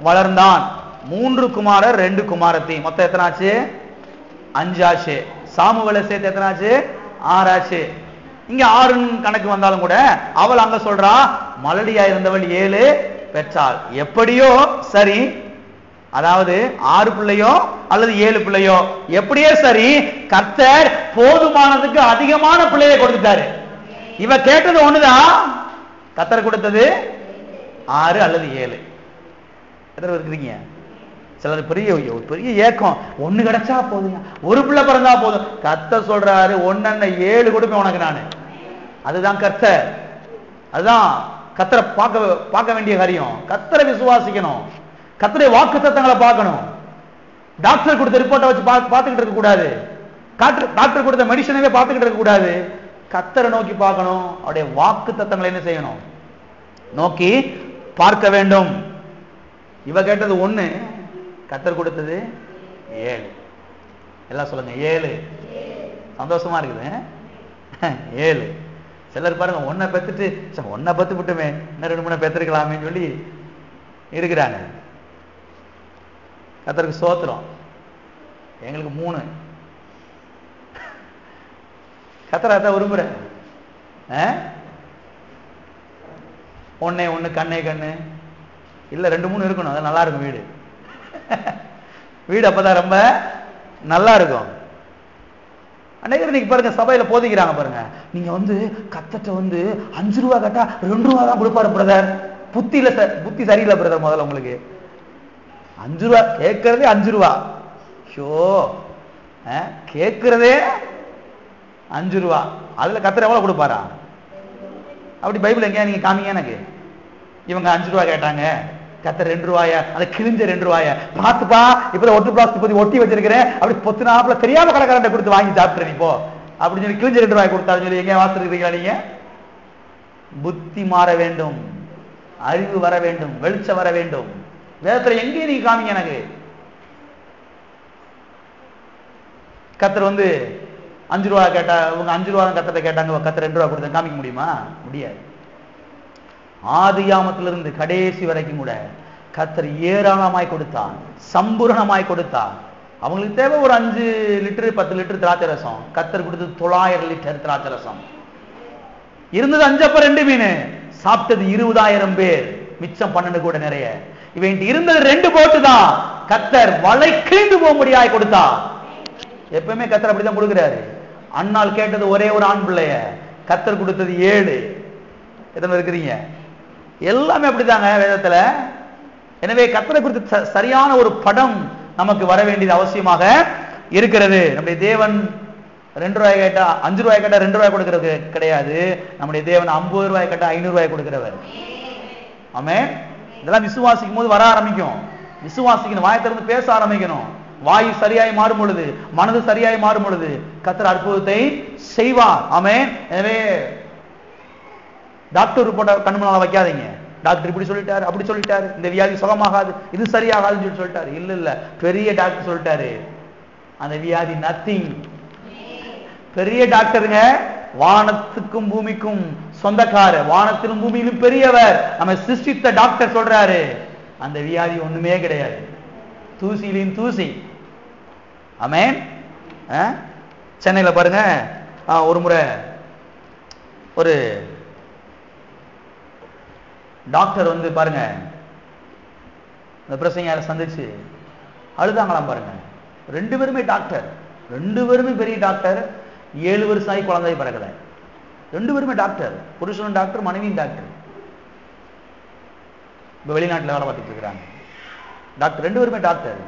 [SPEAKER 1] வளர்ந்தான். 3 குமாரர் 2 குமாரத்தி, மொத்தம் எத்தனை ஆச்சு? 5 ஆச்சு. சாமுவேலை சேர்த்து எத்தனை ஆச்சு? 6 ஆச்சு. இங்க 6 கணக்கு வந்தாலும் கூட அவள் அங்க சொல்றா, மலடியா இருந்தவள் 7 பெற்றாள். எப்படியோ சரி, அதாவது 6 பிள்ளையோ அல்லது 7 பிள்ளையோ, எப்படியே சரி, கர்த்தர் போதுமானதுக்கு அதிகமான பிள்ளையை கொடுத்துட்டாரு. இவ கேட்டது 1தான், கர்த்தர் கொடுத்தது 6 அல்லது 7. எத்தனை இருக்கிறீங்க? சிலர் பெரிய ஏக்கம், 1 கிடைச்சா போதுங்க, ஒரு பிள்ளை பிறந்தா போதும். கர்த்தர் சொல்றாரு, 1 7 கொடுப்பேன் உனக்கு நானு. அதுதான் கர்த்தர், அதுதான் கர்த்தரை பார்க்க வேண்டிய காரியம். கர்த்தரை விசுவாசிக்கணும், கர்த்தருடைய வாக்கு தத்தங்களை பார்க்கணும். டாக்டர் கொடுத்த ரிப்போர்ட்டை வச்சு பார்த்துக்கிட்டு இருக்க கூடாது, டாக்டர் கொடுத்த மெடிசனவே பார்த்துக்கிட்டு இருக்க கூடாது. கர்த்தரை நோக்கி பார்க்கணும், அவருடைய வாக்கு தத்தங்களை என்ன செய்யணும்? நோக்கி பார்க்க வேண்டும். இவ கேட்டது 1, கர்த்தர் கொடுத்தது 7. எல்லாம் சொல்லுங்க 7. சந்தோஷமா இருக்குது 7. சிலர் பாருங்க 1 பெத்துட்டு 1 பெத்து விட்டுமே, இன்னும் 2 3 பெத்திருக்கலாமே சொல்லி இருக்கிறாங்க. கர்த்தருக்கு ஸ்தோத்திரம். எங்களுக்கு 3. கர்த்தர் அதான் விரும்புற. 1 கண்ணு இல்ல 2 3 இருக்கணும், அது நல்லா இருக்கும் வீடு. வீடு அப்பதான் ரொம்ப நல்லா இருக்கும். அன்னைக்கு நீங்க பாருங்க, சபையில போதிக்கிறாங்க பாருங்க, நீங்க கத்தட்ட 5 ரூபா கேட்டா 2 ரூபா தான் கொடுப்பாரு பிரதர். புத்தி சரியில்லை பிரதர். முதல்ல உங்களுக்கு 5 ரூபா கேட்கறதே 5 ரூபா. ஷோ, கேட்கறதே 5 ரூபா. அதுல கத்தர் எவ்வளவு கொடுப்பாரா? அப்படி பைபிள் எங்கேயா நீங்க காமிங்க எனக்கு. இவங்க 5 ரூபா கேட்டாங்க, கத்தர் 2 ரூபாயா, அது கிழிஞ்ச 2 ரூபாயா, பார்த்துப்பா இப்ப ஒட்டு பிளாஸ்டிக் ஒட்டி வச்சிருக்கிறேன், அப்படி பொத்துனாப்புல தெரியாம கடைக்காரன் கொடுத்து வாங்கி சாப்பிட்டுறேன் இப்போ அப்படின்னு சொல்லி கிழிஞ்ச 2 ரூபாய் கொடுத்தாரு சொல்லி எங்க வாசிருக்கீங்களா நீங்க? புத்தி மாற வேண்டும், அறிவு வர வேண்டும், வெளிச்சம் வர வேண்டும். வேதத்துல எங்கேயும் நீங்க காமிங்க எனக்கு. கத்தர் 5 ரூபா கேட்டா, இவங்க 5 ரூபா கத்தரை கேட்டாங்க, கத்தர் 2 ரூபா கொடுத்தா காமிக்க முடியுமா? முடியாது. ஆதியாமத்திலிருந்து கடைசி வரைக்கும் கூட கர்த்தர் ஏராளமாய் கொடுத்தார், சம்பூரணமாய் கொடுத்தார். அவங்களுக்கு தேவை ஒரு 5 லிட்டர் 10 லிட்டர் திராட்சை ரசம், கர்த்தர் கொடுத்தது 900 லிட்டர் திராட்சை ரசம். இருந்தது 5 அப்ப 2 மீன், சாப்பிட்டது 20,000 பேர், மிச்சம் 12 கூட நிறைய. இவன் இருந்தது 2 போட்டு தான், கர்த்தர் வலை கிழிந்து போக முடியாய் கொடுத்தா. எப்பவுமே கர்த்தர் அப்படிதான் கொடுக்கிறாரு. அண்ணால் கேட்டது ஒரே ஒரு ஆண் பிள்ளைய, கர்த்தர் கொடுத்தது 7. எத்தனை இருக்கிறீங்க? எல்லாமே அப்படிதாங்க வேதத்துல. எனவே கர்த்தரை குறித்து சரியான ஒரு படம் நமக்கு வர வேண்டியது அவசியமாக இருக்கிறது. நம்முடைய தேவன் 2 ரூபாய் கேட்டா 5 ரூபாய் கேட்டா 2 ரூபாய் கொடுக்கிறது கிடையாது. நம்முடைய தேவன் 50 ரூபாய் கேட்டா 500 ரூபாய் கொடுக்கிறவர். ஆமென். இதெல்லாம் விசுவாசிக்கும் போது வர ஆரம்பிக்கும். விசுவாசிக்கணும், வாயை திறந்து பேச ஆரம்பிக்கணும். வாயு சரியாய் மாறும் பொழுது, மனது சரியாய் மாறும் பொழுது கர்த்தர் அற்புதத்தை செய்வார். ஆமென். எனவே டாக்டர் ரிப்போர்ட்டை கண்ணு முன்னால வைக்காதீங்க. டாக்டர் இப்படி சொல்லிட்டாரு, அப்படி சொல்லிட்டாரு, இந்த வியாதி சுகமாகாது, இது சரியாகாதுன்னு சொல்லிட்டாரு. இல்ல பெரிய டாக்டர் சொல்லிட்டாரு, அந்த வியாதி நத்திங், பெரிய டாக்டருங்க, வானத்துக்கும் பூமிக்கும் சொந்தக்காரர், வானத்திலும் பூமியிலும் பெரியவர், நம்ம சிருஷ்டித்த டாக்டர் சொல்றாரு அந்த வியாதி ஒண்ணுமே கிடையாது, தூசியிலும் தூசி. ஆமென். சென்னையில பாருங்க, ஒரு முறை ஒரு டாக்டர் வந்து பாருங்க இந்த பிரசங்கியாரை சந்திச்சு அழுதாங்களாம் பாருங்க. 2 பேருமே டாக்டர், 2 பேருமே பெரிய டாக்டர், 7 வருஷம் ஆகி குழந்தை பிறக்கல. 2 பேருமே டாக்டர், புருஷனும் டாக்டர், மனைவியும் டாக்டர். இப்ப வெளிநாட்டில் வேலை பார்த்துட்டு இருக்கிறாங்க டாக்டர், 2 பேருமே டாக்டர்.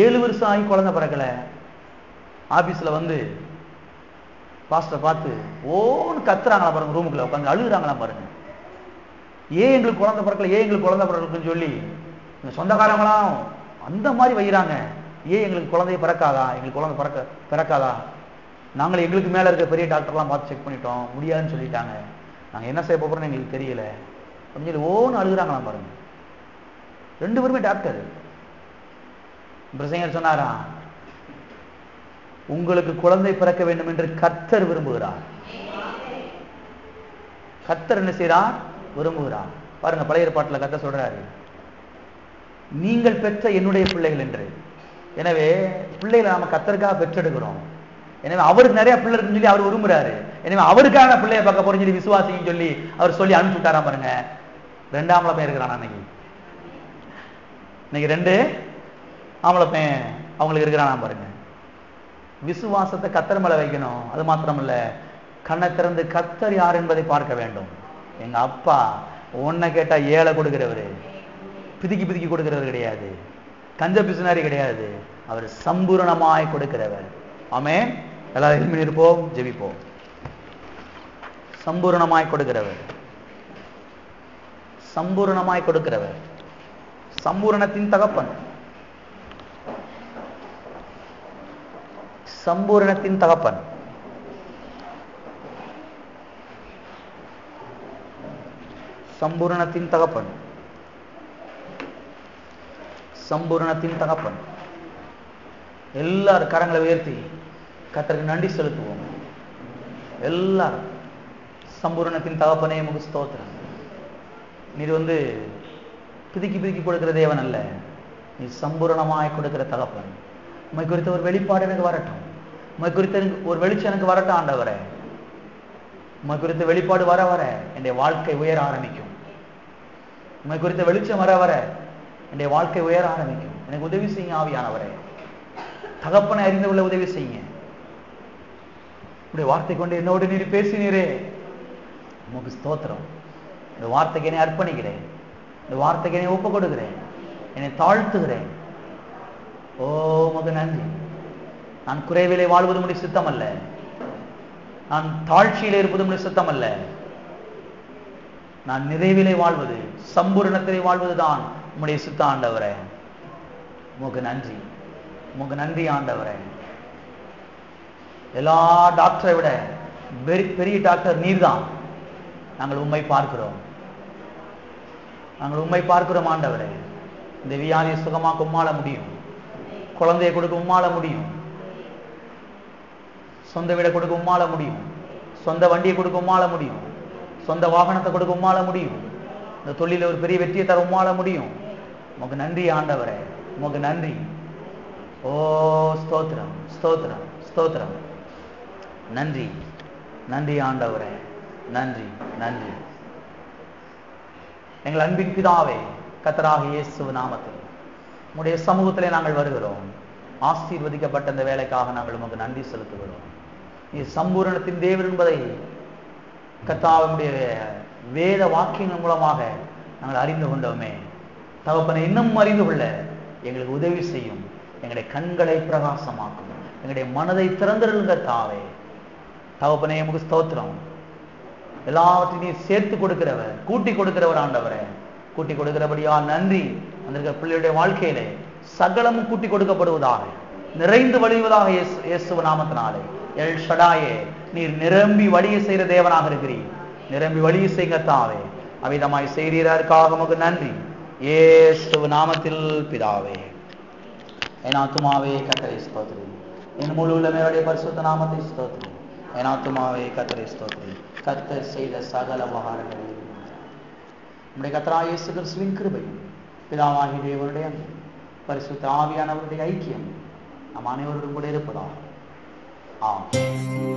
[SPEAKER 1] 7 வருஷம் ஆகி குழந்தை பிறக்கல. ஆபீஸ்ல வந்து பாஸ்டர் பார்த்து ஓன்னு கத்துறாங்களா பாருங்க, ரூமுக்குள்ள உட்காந்து அழுகுறாங்களாம் பாருங்க. ஏன் எங்களுக்கு குழந்தை பிறக்கல, ஏன் எங்களுக்கு குழந்தை பிறக்குன்னு சொல்லி சொந்தக்காரங்களாம் அந்த மாதிரி வைக்கிறாங்க. ஏன் எங்களுக்கு குழந்தைய பிறக்காதா, எங்களுக்கு குழந்தை பிறக்காதா, நாங்கள் எங்களுக்கு மேல இருக்க பெரிய டாக்டர்லாம் பார்த்து செக் பண்ணிட்டோம், முடியாதுன்னு சொல்லிட்டாங்க, நாங்க என்ன செய்ய போறோம்னு எங்களுக்கு தெரியல அப்படின்னு சொல்லி ஓன்னு அழுகுறாங்களாம் பாருங்க. 2 பேருமே டாக்டர். பிரசங்கர் சொன்னாரா, உங்களுக்கு குழந்தை பிறக்க வேண்டும் என்று கர்த்தர் விரும்புகிறார். கர்த்தர் என்ன செய்றார், விரும்புகிறார். பாருங்க பழைய ஏற்பாட்டில் கர்த்தர் சொல்றாரு, நீங்கள் பெற்ற என்னுடைய பிள்ளைகள் என்று. எனவே பிள்ளைகளை நாம கர்த்தருக்காக பெற்றெடுக்கிறோம். எனவே அவருக்கு நிறைய பிள்ளை இருக்குன்னு சொல்லி அவர் விரும்புறாரு. எனவே அவருக்கான பிள்ளைய பார்க்க போறேன்னு சொல்லி விசுவாசின்னு சொல்லி அவர் சொல்லி அனுப்பிச்சு விட்டாராம் பாருங்க. 2ஆம் பையன் இருக்கிறான் இன்னைக்கு 2 ஆம்பளை பையன் அவங்களுக்கு இருக்கிறான் பாருங்க. விசுவாசத்தை கர்த்தர் மேல வைக்கணும். அது மாத்திரமல்ல, கண்ணை திறந்து கர்த்தர் யார் என்பதை பார்க்க வேண்டும். எங்க அப்பா ஒன்ன கேட்டா ஏழை கொடுக்கிறவரு, பிதுக்கி கொடுக்கிறவர் கிடையாது, கஞ்ச பிசுனாரி கிடையாது, அவர் சம்பூரணமாய் கொடுக்கிறவர். ஆமென். எல்லாரும் எழுப்பி இருப்போம், ஜெபிப்போம். சம்பூரணமாய் கொடுக்கிறவர், சம்பூரணமாய் கொடுக்கிறவர், சம்பூரணத்தின் தகப்பன், சம்பூரணத்தின் தகப்பன். சம்பூரணத்தின் தகப்பன், சம்பூரணத்தின் தகப்பன். எல்லாரும் கரங்களை உயர்த்தி கர்த்தருக்கு நன்றி செலுத்துவோம். எல்லாரும் சம்பூரணத்தின் தகப்பனே உமக்கு ஸ்தோத்திரம். நீர் வந்து பிதுக்கி கொடுக்கிற தேவன் அல்ல, நீ சம்பூரணமாய் கொடுக்கிற தகப்பன். உம்மை குறித்த ஒரு வெளிப்பாடு எனக்கு வரட்டும், உம்மை குறித்த ஒரு வெளிச்சம் எனக்கு வரட்டும் ஆண்டவரே. உம்மை குறித்த வெளிப்பாடு வர வர என்னுடைய வாழ்க்கை உயர ஆரம்பிக்கும். உம்மை குறித்த வெளிச்சம் வர வர என்னுடைய வாழ்க்கை உயர ஆரம்பிக்கும். எனக்கு உதவி செய்யுங்க ஆவியானவரே. தகப்பனை அறிந்தவுள்ள உதவி செய்யுங்க. உடைய வார்த்தை கொண்டு என்னோடு நீர் பேசினீரே, உமக்கு ஸ்தோத்திரம். இந்த வார்த்தைக்கு என்னை அர்ப்பணிக்கிறேன், இந்த வார்த்தைக்கு என்னை ஒப்பு கொடுக்கிறேன், என்னை தாழ்த்துகிறேன். ஓ உமக்கு நன்றி. நான் குறைவிலே வாழ்வது முடி சித்தம் அல்ல, நான் தாழ்ச்சியிலே இருப்பது முடி சித்தம் அல்ல, நான் நிறைவிலே வாழ்வது, சம்பூரணத்திலே வாழ்வதுதான் உம்முடைய சித்த ஆண்டவரே. உமக்கு நன்றி, உமக்கு நன்றி ஆண்டவரே. எல்லா டாக்டரை விட பெரிய டாக்டர் நீர்தான். நாங்கள் உம்மை பார்க்கிறோம், நாங்கள் உம்மை பார்க்கிறோம் ஆண்டவரே. இந்த வியாதியை சுகமாக்க உம்மால முடியும், குழந்தையை கொடுக்க உம்மால முடியும், சொந்த வீடை கொடுக்க உம்மால முடியும், சொந்த வண்டியை கொடுக்க உம்மால முடியும், சொந்த வாகனத்தை கொடுக்க உம்மால முடியும், இந்த தொழில ஒரு பெரிய வெற்றியை தர உம்மால முடியும். உமக்கு நன்றி ஆண்டவரே, உமக்கு நன்றி. ஓ ஸ்தோத்திரம், ஸ்தோத்திரம், ஸ்தோத்திரம். நன்றி, நன்றி ஆண்டவரே, நன்றி, நன்றி. எங்கள் அன்பின் பிதாவே, கர்த்தராகிய இயேசு நாமத்தில் உம்முடைய சமூகத்திலே நாங்கள் வருகிறோம். ஆசீர்வதிக்கப்பட்ட இந்த வேலைக்காக நாங்கள் உமக்கு நன்றி செலுத்துகிறோம். நீ சம்பூரணத்தின் தேவன் என்பதை கர்த்தாவுடைய வேத வாக்கியங்கள் மூலமாக நாங்கள் அறிந்து கொண்டோமே. தகப்பனை இன்னும் அறிந்து கொள்ள எங்களுக்கு உதவி செய்யும். எங்களுடைய கண்களை பிரகாசமாக்கும், எங்களுடைய மனதை திறந்திருங்க தாவே. தகப்பனே உமக்கு ஸ்தோத்திரம். எல்லாவற்றையும் சேர்த்து கொடுக்கிறவர், கூட்டி கொடுக்கிறவர் ஆண்டவரே. கூட்டி கொடுக்கிறபடியா நன்றி. அந்த பிள்ளையுடைய வாழ்க்கையிலே சகலமும் கூட்டி கொடுக்கப்படுவதாக, நிறைந்து வழிவதாக இயேசு நாமத்தினாலே. எல் ஷடாயே, நீர் நிரம்பி வழிய செய்கிற தேவனாக இருக்கிறீர். நிரம்பி வழிய செய்க தாவே. அவிதமாய் செய்கிறீரற்காக உமக்கு நன்றி. இயேசு நாமத்தில் பிதாவே. என் ஆத்துமாவே கர்த்தரை ஸ்தோத்திரி. என் முழு உள்ளமையுடைய பரிசுத்த நாமத்தை ஸ்தோத்திரம். என் ஆத்துமாவே கர்த்தரை ஸ்தோத்திரம். கர்த்தர் செய்த சகல உபகாரங்களையும் நம்முடைய கர்த்தராகிய இயேசு கிறிஸ்துவின் கிருபையும் பிதாவாகிய தேவனுடைய அன்பும் பரிசுத்த ஆவியானவருடைய ஐக்கியம் நம் அனைவருடன் கூட இருப்பதாக. ஆமென்.